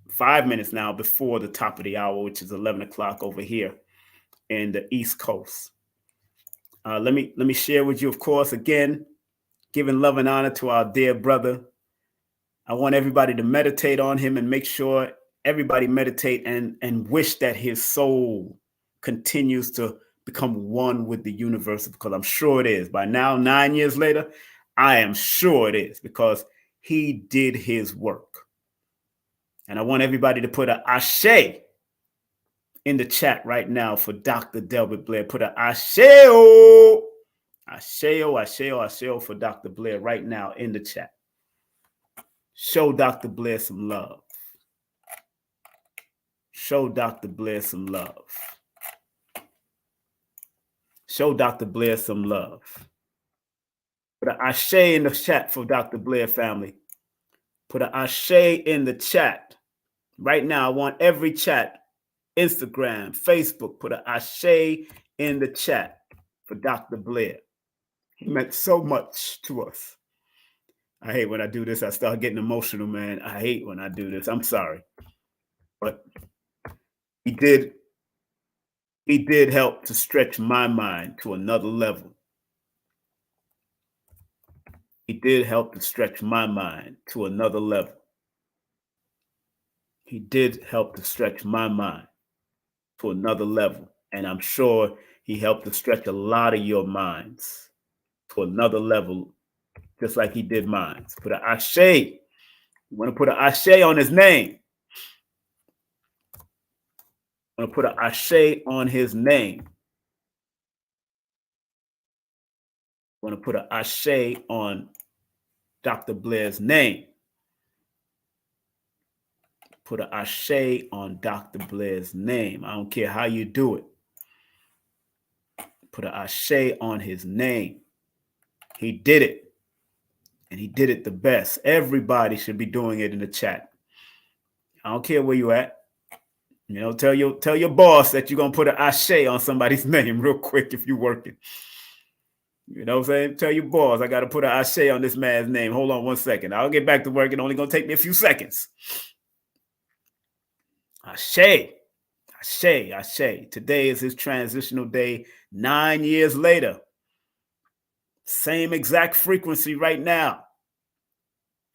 5 minutes now before the top of the hour, which is 11 o'clock over here in the East Coast. Let me share with you, of course, again, giving love and honor to our dear brother. I want everybody to meditate on him and make sure everybody meditate and wish that his soul continues to become one with the universe, because I'm sure it is. By now, 9 years later, I am sure it is, because he did his work. And I want everybody to put an ashe in the chat right now for Dr. Delbert Blair. Put an asheo, asheo, asheo, asheo for Dr. Blair right now in the chat. Show Dr. Blair some love. Show Dr. Blair some love. Show Dr. Blair some love. Put an ashe in the chat for Dr. Blair family. Put an ashe in the chat. Right now, I want every chat, Instagram, Facebook, put an ashe in the chat for Dr. Blair. He meant so much to us. I hate when I do this. I start getting emotional, man. I hate when I do this. I'm sorry. But he did help to stretch my mind to another level. He did help to stretch my mind to another level. He did help to stretch my mind to another level. And I'm sure he helped to stretch a lot of your minds to another level, just like he did mine. Put an ashe You want to put an ashe on his name. I'm going to put an ashe on his name. I'm going to put an ashe on Dr. Blair's name. Put an ashe on Dr. Blair's name. I don't care how you do it. Put an ashe on his name. He did it. And he did it the best. Everybody should be doing it in the chat. I don't care where you at. You know, tell your boss that you're going to put an ashe on somebody's name real quick if you're working. You know what I'm saying? Tell your boss, I got to put an ashe on this man's name. Hold on 1 second. I'll get back to work. It's only going to take me a few seconds. Ashe. Ashe, ashe. Today is his transitional day 9 years later. Same exact frequency right now.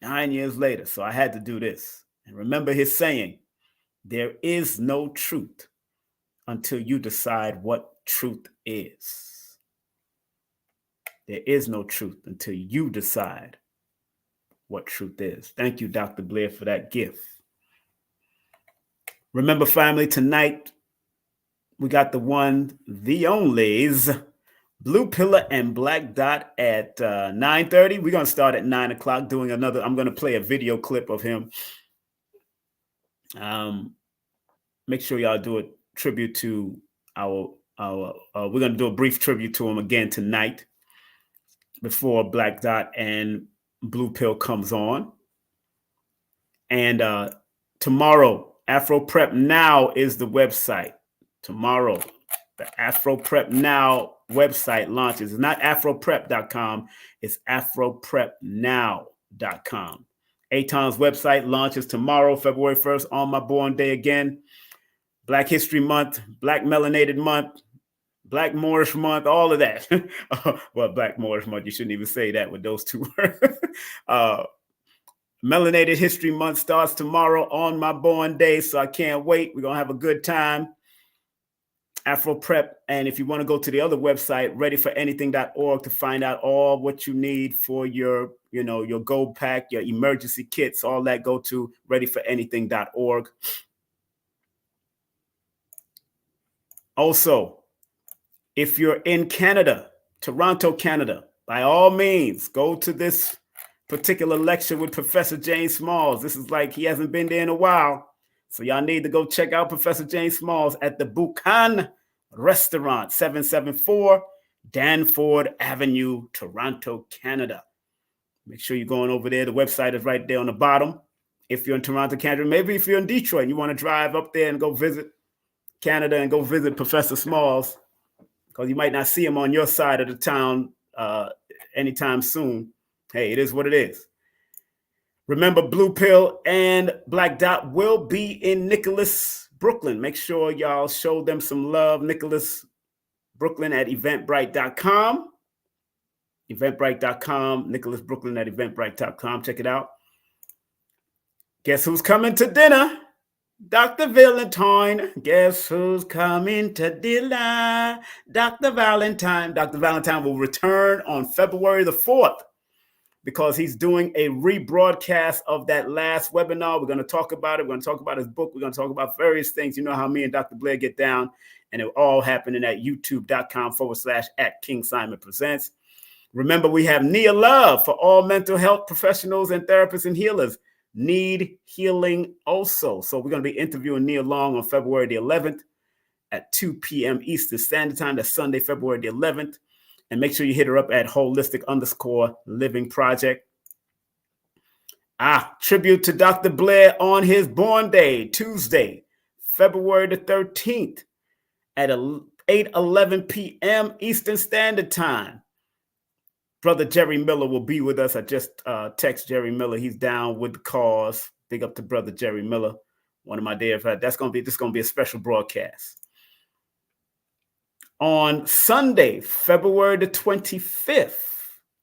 9 years later. So I had to do this. And remember his saying, there is no truth until you decide what truth is. There is no truth until you decide what truth is. Thank you, Dr. Blair, for that gift. Remember, family, tonight we got the one, the onlys, Blue Pillar and Black Dot at 9:30. We're going to start at 9 o'clock doing another. I'm going to play a video clip of him. Make sure y'all do a tribute to we're going to do a brief tribute to him again tonight before Black Dot and Blue Pill comes on. And tomorrow, Afro Prep Now is the website. Tomorrow, the Afro Prep Now website launches. It's not afroprep.com. It's afroprepnow.com. Aton's website launches tomorrow, February 1st, on my born day again. Black History Month, Black Melanated Month, Black Moorish Month, all of that. Well, Black Moorish Month, you shouldn't even say that with those two words. Melanated History Month starts tomorrow on my born day, so I can't wait. We're going to have a good time. Afro Prep. And if you want to go to the other website, readyforanything.org, to find out all what you need for your gold pack, your emergency kits, all that, go to readyforanything.org. Also, if you're in Canada, Toronto, Canada, by all means, go to this particular lecture with Professor James Smalls. This is like he hasn't been there in a while. So y'all need to go check out Professor James Smalls at the Buchan Restaurant, 774 Danford Avenue, Toronto, Canada. Make sure you're going over there. The website is right there on the bottom. If you're in Toronto, Canada, maybe if you're in Detroit and you want to drive up there and go visit Canada and go visit Professor Smalls, because you might not see him on your side of the town anytime soon. Hey, it is what it is. Remember, Blue Pill and Black Dot will be in Nicholas, Brooklyn. Make sure y'all show them some love. Nicholas, Brooklyn at eventbrite.com. Eventbrite.com. Nicholas, Brooklyn at eventbrite.com. Check it out. Guess who's coming to dinner? Dr. Valentine. Guess who's coming to dinner? Dr. Valentine. Dr. Valentine will return on February the 4th. Because he's doing a rebroadcast of that last webinar. We're going to talk about it. We're going to talk about his book. We're going to talk about various things. You know how me and Dr. Blair get down, and it all happening at youtube.com/@King Simon Presents. Remember, we have Nia Love for all mental health professionals and therapists and healers. Need healing also. So we're going to be interviewing Nia Long on February the 11th at 2 p.m. Eastern Standard Time. That's Sunday, February the 11th. And make sure you hit her up at holistic_living project. Tribute to Dr. Blair on his born day, Tuesday, February the 13th at 8:11 p.m. Eastern Standard Time. Brother Jerry Miller will be with us. I just text Jerry Miller. He's down with the cause. Big up to Brother Jerry Miller, one of my dear friends. This is going to be a special broadcast. On Sunday, February the 25th,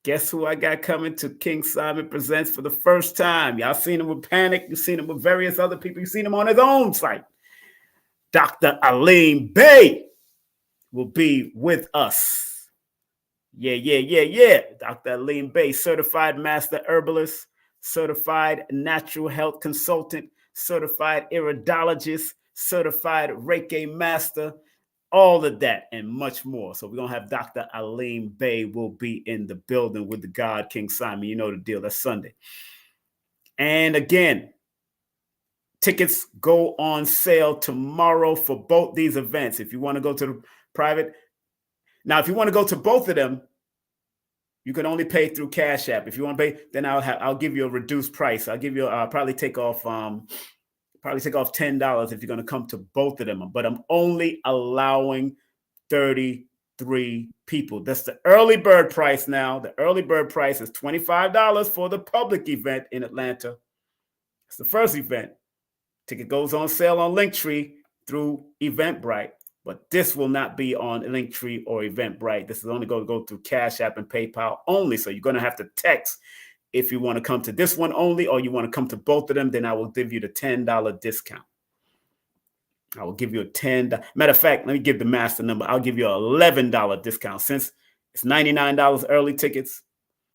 guess who I got coming to King Simon Presents for the first time? Y'all seen him with Panic. You've seen him with various other people. You've seen him on his own site. Dr. Aleem Bey will be with us. Yeah. Dr. Aleem Bey, certified master herbalist, certified natural health consultant, certified iridologist, certified Reiki master, all of that and much more. So we're going to have Dr. Aleem Bey will be in the building with the God King Simon. You know the deal. That's Sunday. And again, tickets go on sale tomorrow for both these events. If you want to go to the private, now if you want to go to both of them, you can only pay through Cash App. If you want to pay, then I'll give you a reduced price. I'll give you probably take off $10 if you're going to come to both of them. But I'm only allowing 33 people. That's the early bird price now. The early bird price is $25 for the public event in Atlanta. It's the first event. Ticket goes on sale on Linktree through Eventbrite, but this will not be on Linktree or Eventbrite. This is only going to go through Cash App and PayPal only. So you're going to have to text if you want to come to this one only, or you want to come to both of them. Then I will give you the $10 discount. I will give you a $10. Matter of fact, let me give the master number. I'll give you an $11 discount. Since it's $99 early tickets,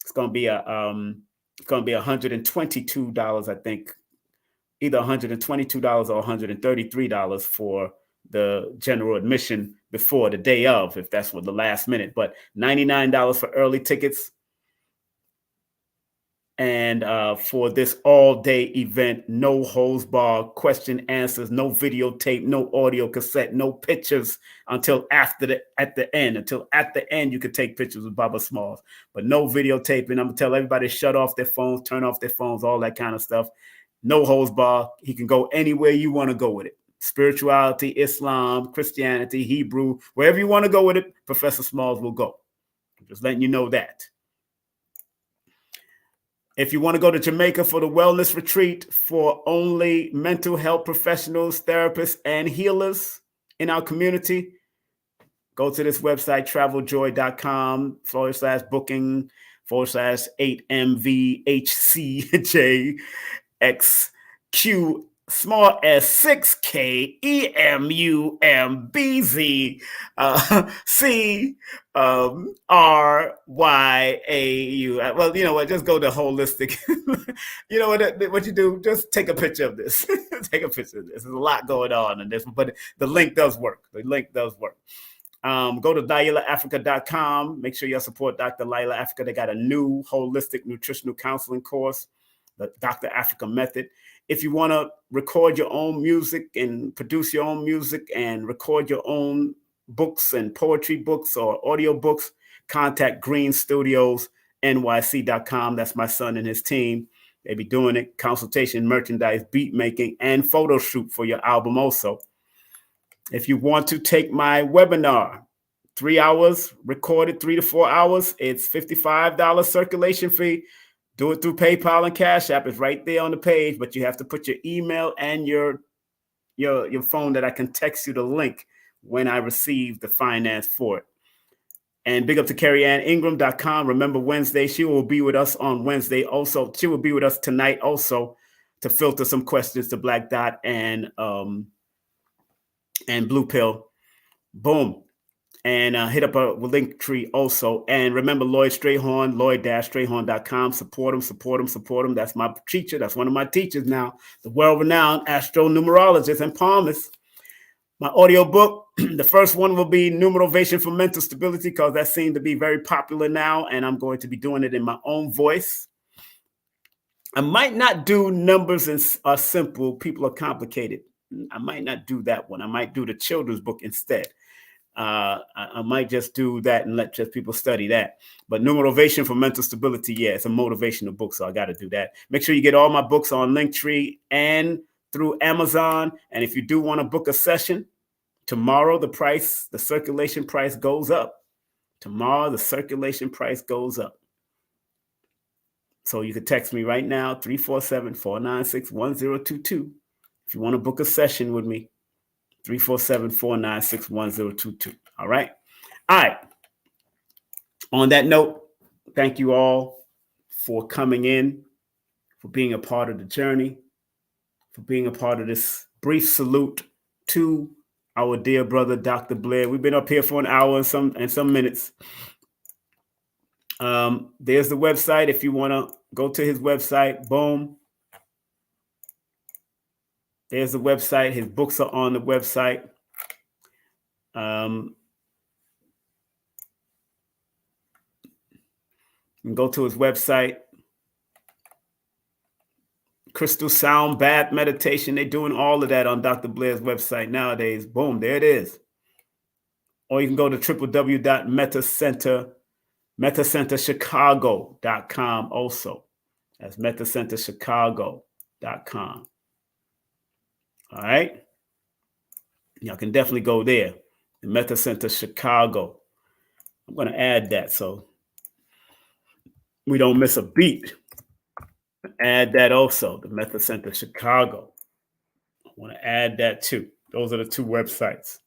it's going to be $122, I think. Either $122 or $133 for the general admission before the day of, if that's what the last minute. But $99 for early tickets. And for this all-day event, no holds bar, question answers, no videotape, no audio cassette, no pictures until at the end. Until at the end, you could take pictures with Baba Smalls, but no videotaping. I'm gonna tell everybody to shut off their phones, turn off their phones, all that kind of stuff. No holds bar. He can go anywhere you want to go with it. Spirituality, Islam, Christianity, Hebrew, wherever you want to go with it, Professor Smalls will go. I'm just letting you know that. If you want to go to Jamaica for the wellness retreat for only mental health professionals, therapists, and healers in our community, go to this website, traveljoy.com/booking/8MVHCJXQ small S6KEMUMBZCRYAU. Well, you know what? Just go to holistic. You know what you do? Just take a picture of this. Take a picture of this. There's a lot going on in this, but the link does work. The link does work. Go to DailaAfrica.com. Make sure you support Dr. Laila Africa. They got a new holistic nutritional counseling course, the Dr. Africa method. If you want to record your own music and produce your own music and record your own books and poetry books or audio books, contact greenstudiosnyc.com. That's my son and his team. They be doing it. Consultation, merchandise, beat making, and photo shoot for your album also. If you want to take my webinar, 3 hours recorded, 3 to 4 hours, it's $55 circulation fee. Do it through PayPal and Cash App. It's right there on the page, but you have to put your email and your phone that I can text you the link when I receive the finance for it. And big up to CarrieAnnIngram.com. Remember Wednesday, she will be with us on Wednesday also. She will be with us tonight also to filter some questions to Black Dot and Blue Pill. Boom. And hit up a Linktree also. And remember Lloyd Strayhorn, Lloyd-Strayhorn.com. Support him. That's my teacher. That's one of my teachers now. The world-renowned astronumerologist and palmist. My audio book, the first one will be Numerovation for Mental Stability, because that seemed to be very popular now. And I'm going to be doing it in my own voice. I might not do numbers are simple. People are complicated. I might not do that one. I might do the children's book instead. I might just do that and let just people study that. But Numerovation for Mental Stability, yeah, it's a motivational book, so I got to do that. Make sure you get all my books on Linktree and through Amazon. And if you do want to book a session, tomorrow the circulation price goes up. Tomorrow the circulation price goes up. So you can text me right now, 347-496-1022. If you want to book a session with me, 347-496-1022. All right. All right. On that note, thank you all for coming in, for being a part of the journey, for being a part of this brief salute to our dear brother, Dr. Blair. We've been up here for an hour and some minutes. There's the website if you want to Go to his website. Boom. There's the website. His books are on the website. And go to his website. Crystal sound bath meditation. They're doing all of that on Dr. Blair's website nowadays. Boom, there it is. Or you can go to metacenterchicago.com also. That's metacenterchicago.com. All right. Y'all can definitely go there. The Metacenter Chicago. I'm going to add that so we don't miss a beat. Add that also, the Metacenter Chicago. I want to add that too. Those are the two websites.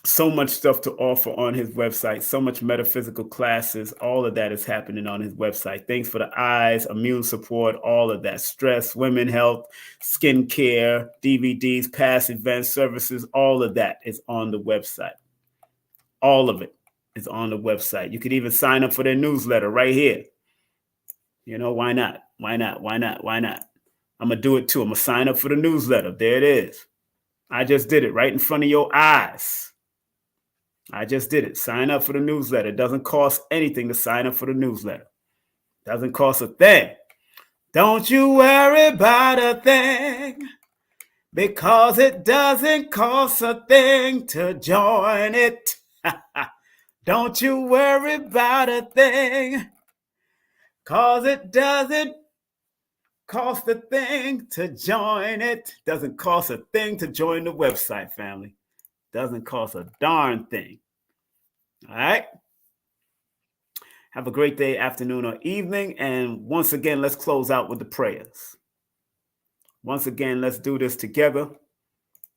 So much stuff to offer on his website, so much metaphysical classes, all of that is happening on his website. Things for the eyes, immune support, all of that, stress, women health, skincare, DVDs, past events, services, all of that is on the website. All of it is on the website. You could even sign up for their newsletter right here. You know, why not? Why not? Why not? Why not? I'm going to do it too. I'm going to sign up for the newsletter. There it is. I just did it right in front of your eyes. I just did it. Sign up for the newsletter. It doesn't cost anything to sign up for the newsletter. Doesn't cost a thing. Don't you worry about a thing, because it doesn't cost a thing to join it. Don't you worry about a thing, because it doesn't cost a thing to join it. Doesn't cost a thing to join the website, family. Doesn't cost a darn thing. All right. Have a great day, afternoon, or evening. And once again, let's close out with the prayers. Once again, let's do this together.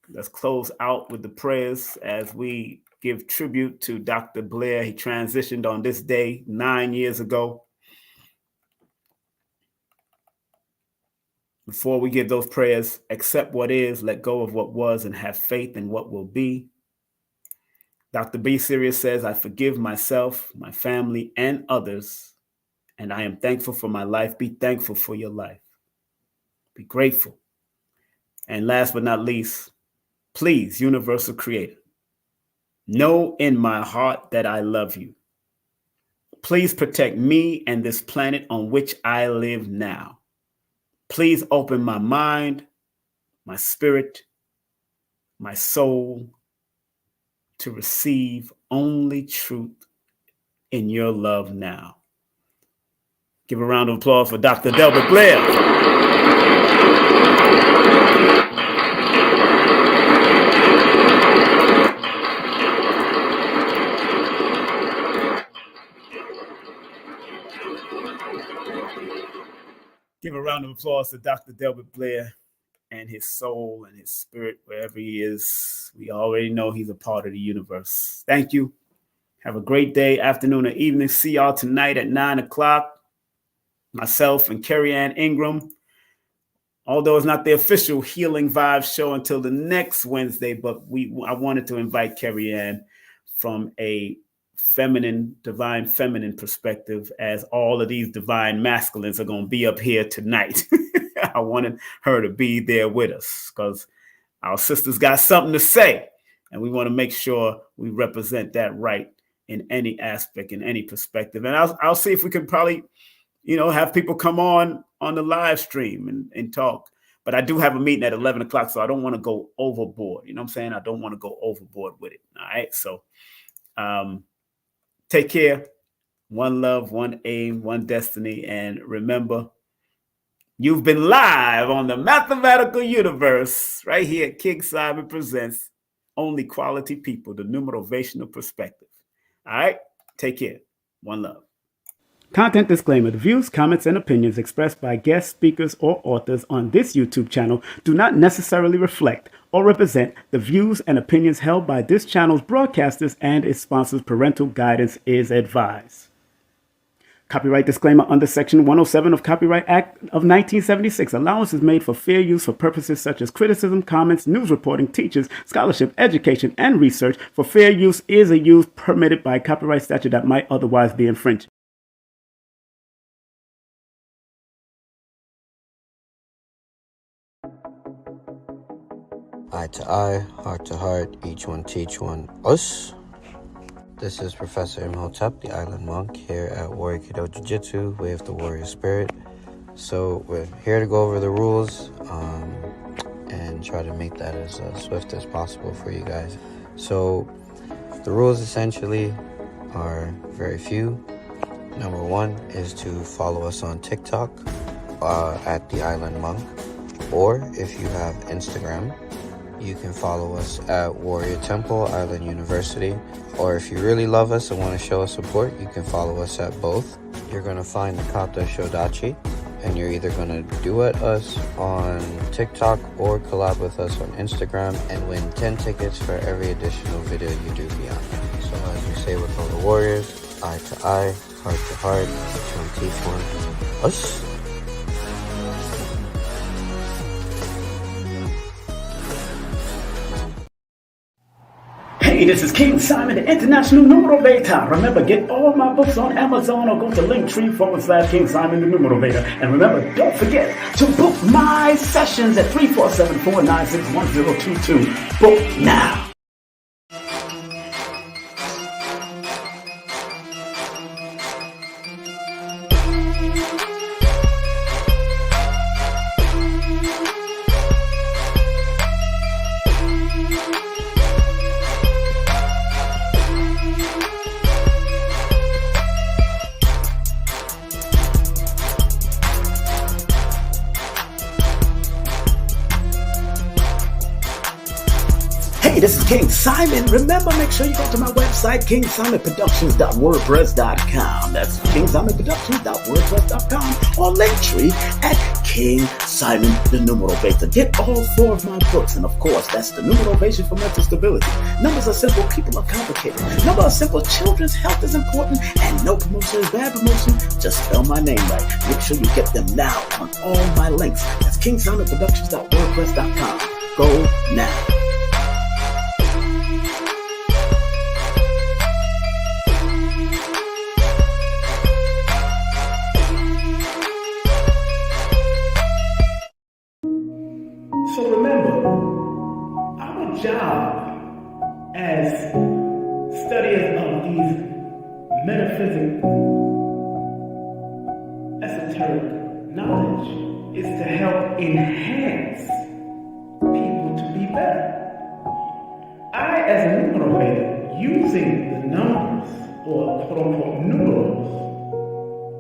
Let's close out with the prayers as we give tribute to Dr. Blair. He transitioned on this day 9 years ago. Before we give those prayers, accept what is, let go of what was, and have faith in what will be. Dr. B. Sirius says, I forgive myself, my family, and others, and I am thankful for my life. Be thankful for your life. Be grateful. And last but not least, please, Universal Creator, know in my heart that I love you. Please protect me and this planet on which I live now. Please open my mind, my spirit, my soul to receive only truth in your love now. Give a round of applause for Dr. Delbert Blair. Give a round of applause to Dr. Delbert Blair and his soul and his spirit, wherever he is. We already know he's a part of the universe. Thank you. Have a great day, afternoon, or evening. See y'all tonight at 9 o'clock. Myself and Carrie Ann Ingram. Although it's not the official Healing Vibes show until the next Wednesday, but I wanted to invite Carrie Ann from a feminine, divine feminine perspective, as all of these divine masculines are going to be up here tonight. I wanted her to be there with us because our sisters got something to say, and we want to make sure we represent that right in any aspect, in any perspective. And I'll see if we can probably, have people come on the live stream and talk. But I do have a meeting at 11 o'clock, so I don't want to go overboard. You know what I'm saying? I don't want to go overboard with it. All right. So take care. One love, one aim, one destiny. And remember, you've been live on the Mathematical Universe right here at King Simon Presents Only Quality People, the Numerovational Perspective. All right. Take care. One love. Content disclaimer. The views, comments, and opinions expressed by guest speakers or authors on this YouTube channel do not necessarily reflect or represent the views and opinions held by this channel's broadcasters and its sponsors. Parental guidance is advised. Copyright disclaimer under Section 107 of Copyright Act of 1976. Allowance is made for fair use for purposes such as criticism, comments, news reporting, teachers, scholarship, education, and research. For fair use is a use permitted by copyright statute that might otherwise be infringed. Eye to eye, heart to heart, each one teach one us. This is Professor Imhotep, the Island Monk, here at Warrior Kido Jiu-Jitsu, Way of the Warrior Spirit. So we're here to go over the rules and try to make that as swift as possible for you guys. So the rules essentially are very few. Number one is to follow us on TikTok at the Island Monk, or if you have Instagram, you can follow us at Warrior Temple, Island University. Or if you really love us and want to show us support, you can follow us at both. You're going to find the Kata Shodachi, and you're either going to duet us on TikTok or collab with us on Instagram and win 10 tickets for every additional video you do beyond that. So as we say with all the warriors, eye to eye, heart to heart, each one teach one, us. Hey, this is King Simon, the International Numero Beta. Remember, get all my books on Amazon or go to Linktree/King Simon, the Numero Beta. And remember, don't forget to book my sessions at 347-496-1022. Book now. Hey, this is King Simon. Remember, make sure you go to my website, kingsimonproductions.wordpress.com. That's kingsimonproductions.wordpress.com, or Linktree at King Simon, the Numero Beta. Get all 4 of my books, and of course, that's the Numero Beta for mental stability. Numbers are simple, people are complicated. Numbers are simple, children's health is important, and no promotion is bad promotion. Just spell my name right. Make sure you get them now on all my links. That's kingsimonproductions.wordpress.com. Go now. So remember, our job as studiers of these metaphysical, esoteric knowledge is to help enhance people to be better. I, as a numerator, using the numbers, or quote-unquote numerals,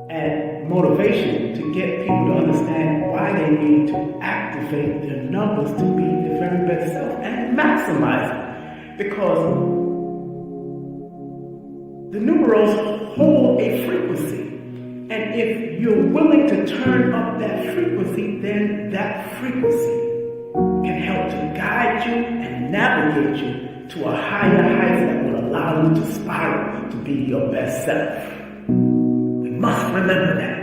and motivation to get people to understand why they need to activate their numbers to be their very best self and maximize it. Because the numerals hold a frequency. And if you're willing to turn up that frequency, then that frequency can help to guide you and navigate you to a higher height that will allow you to spiral to be your best self. We must remember that.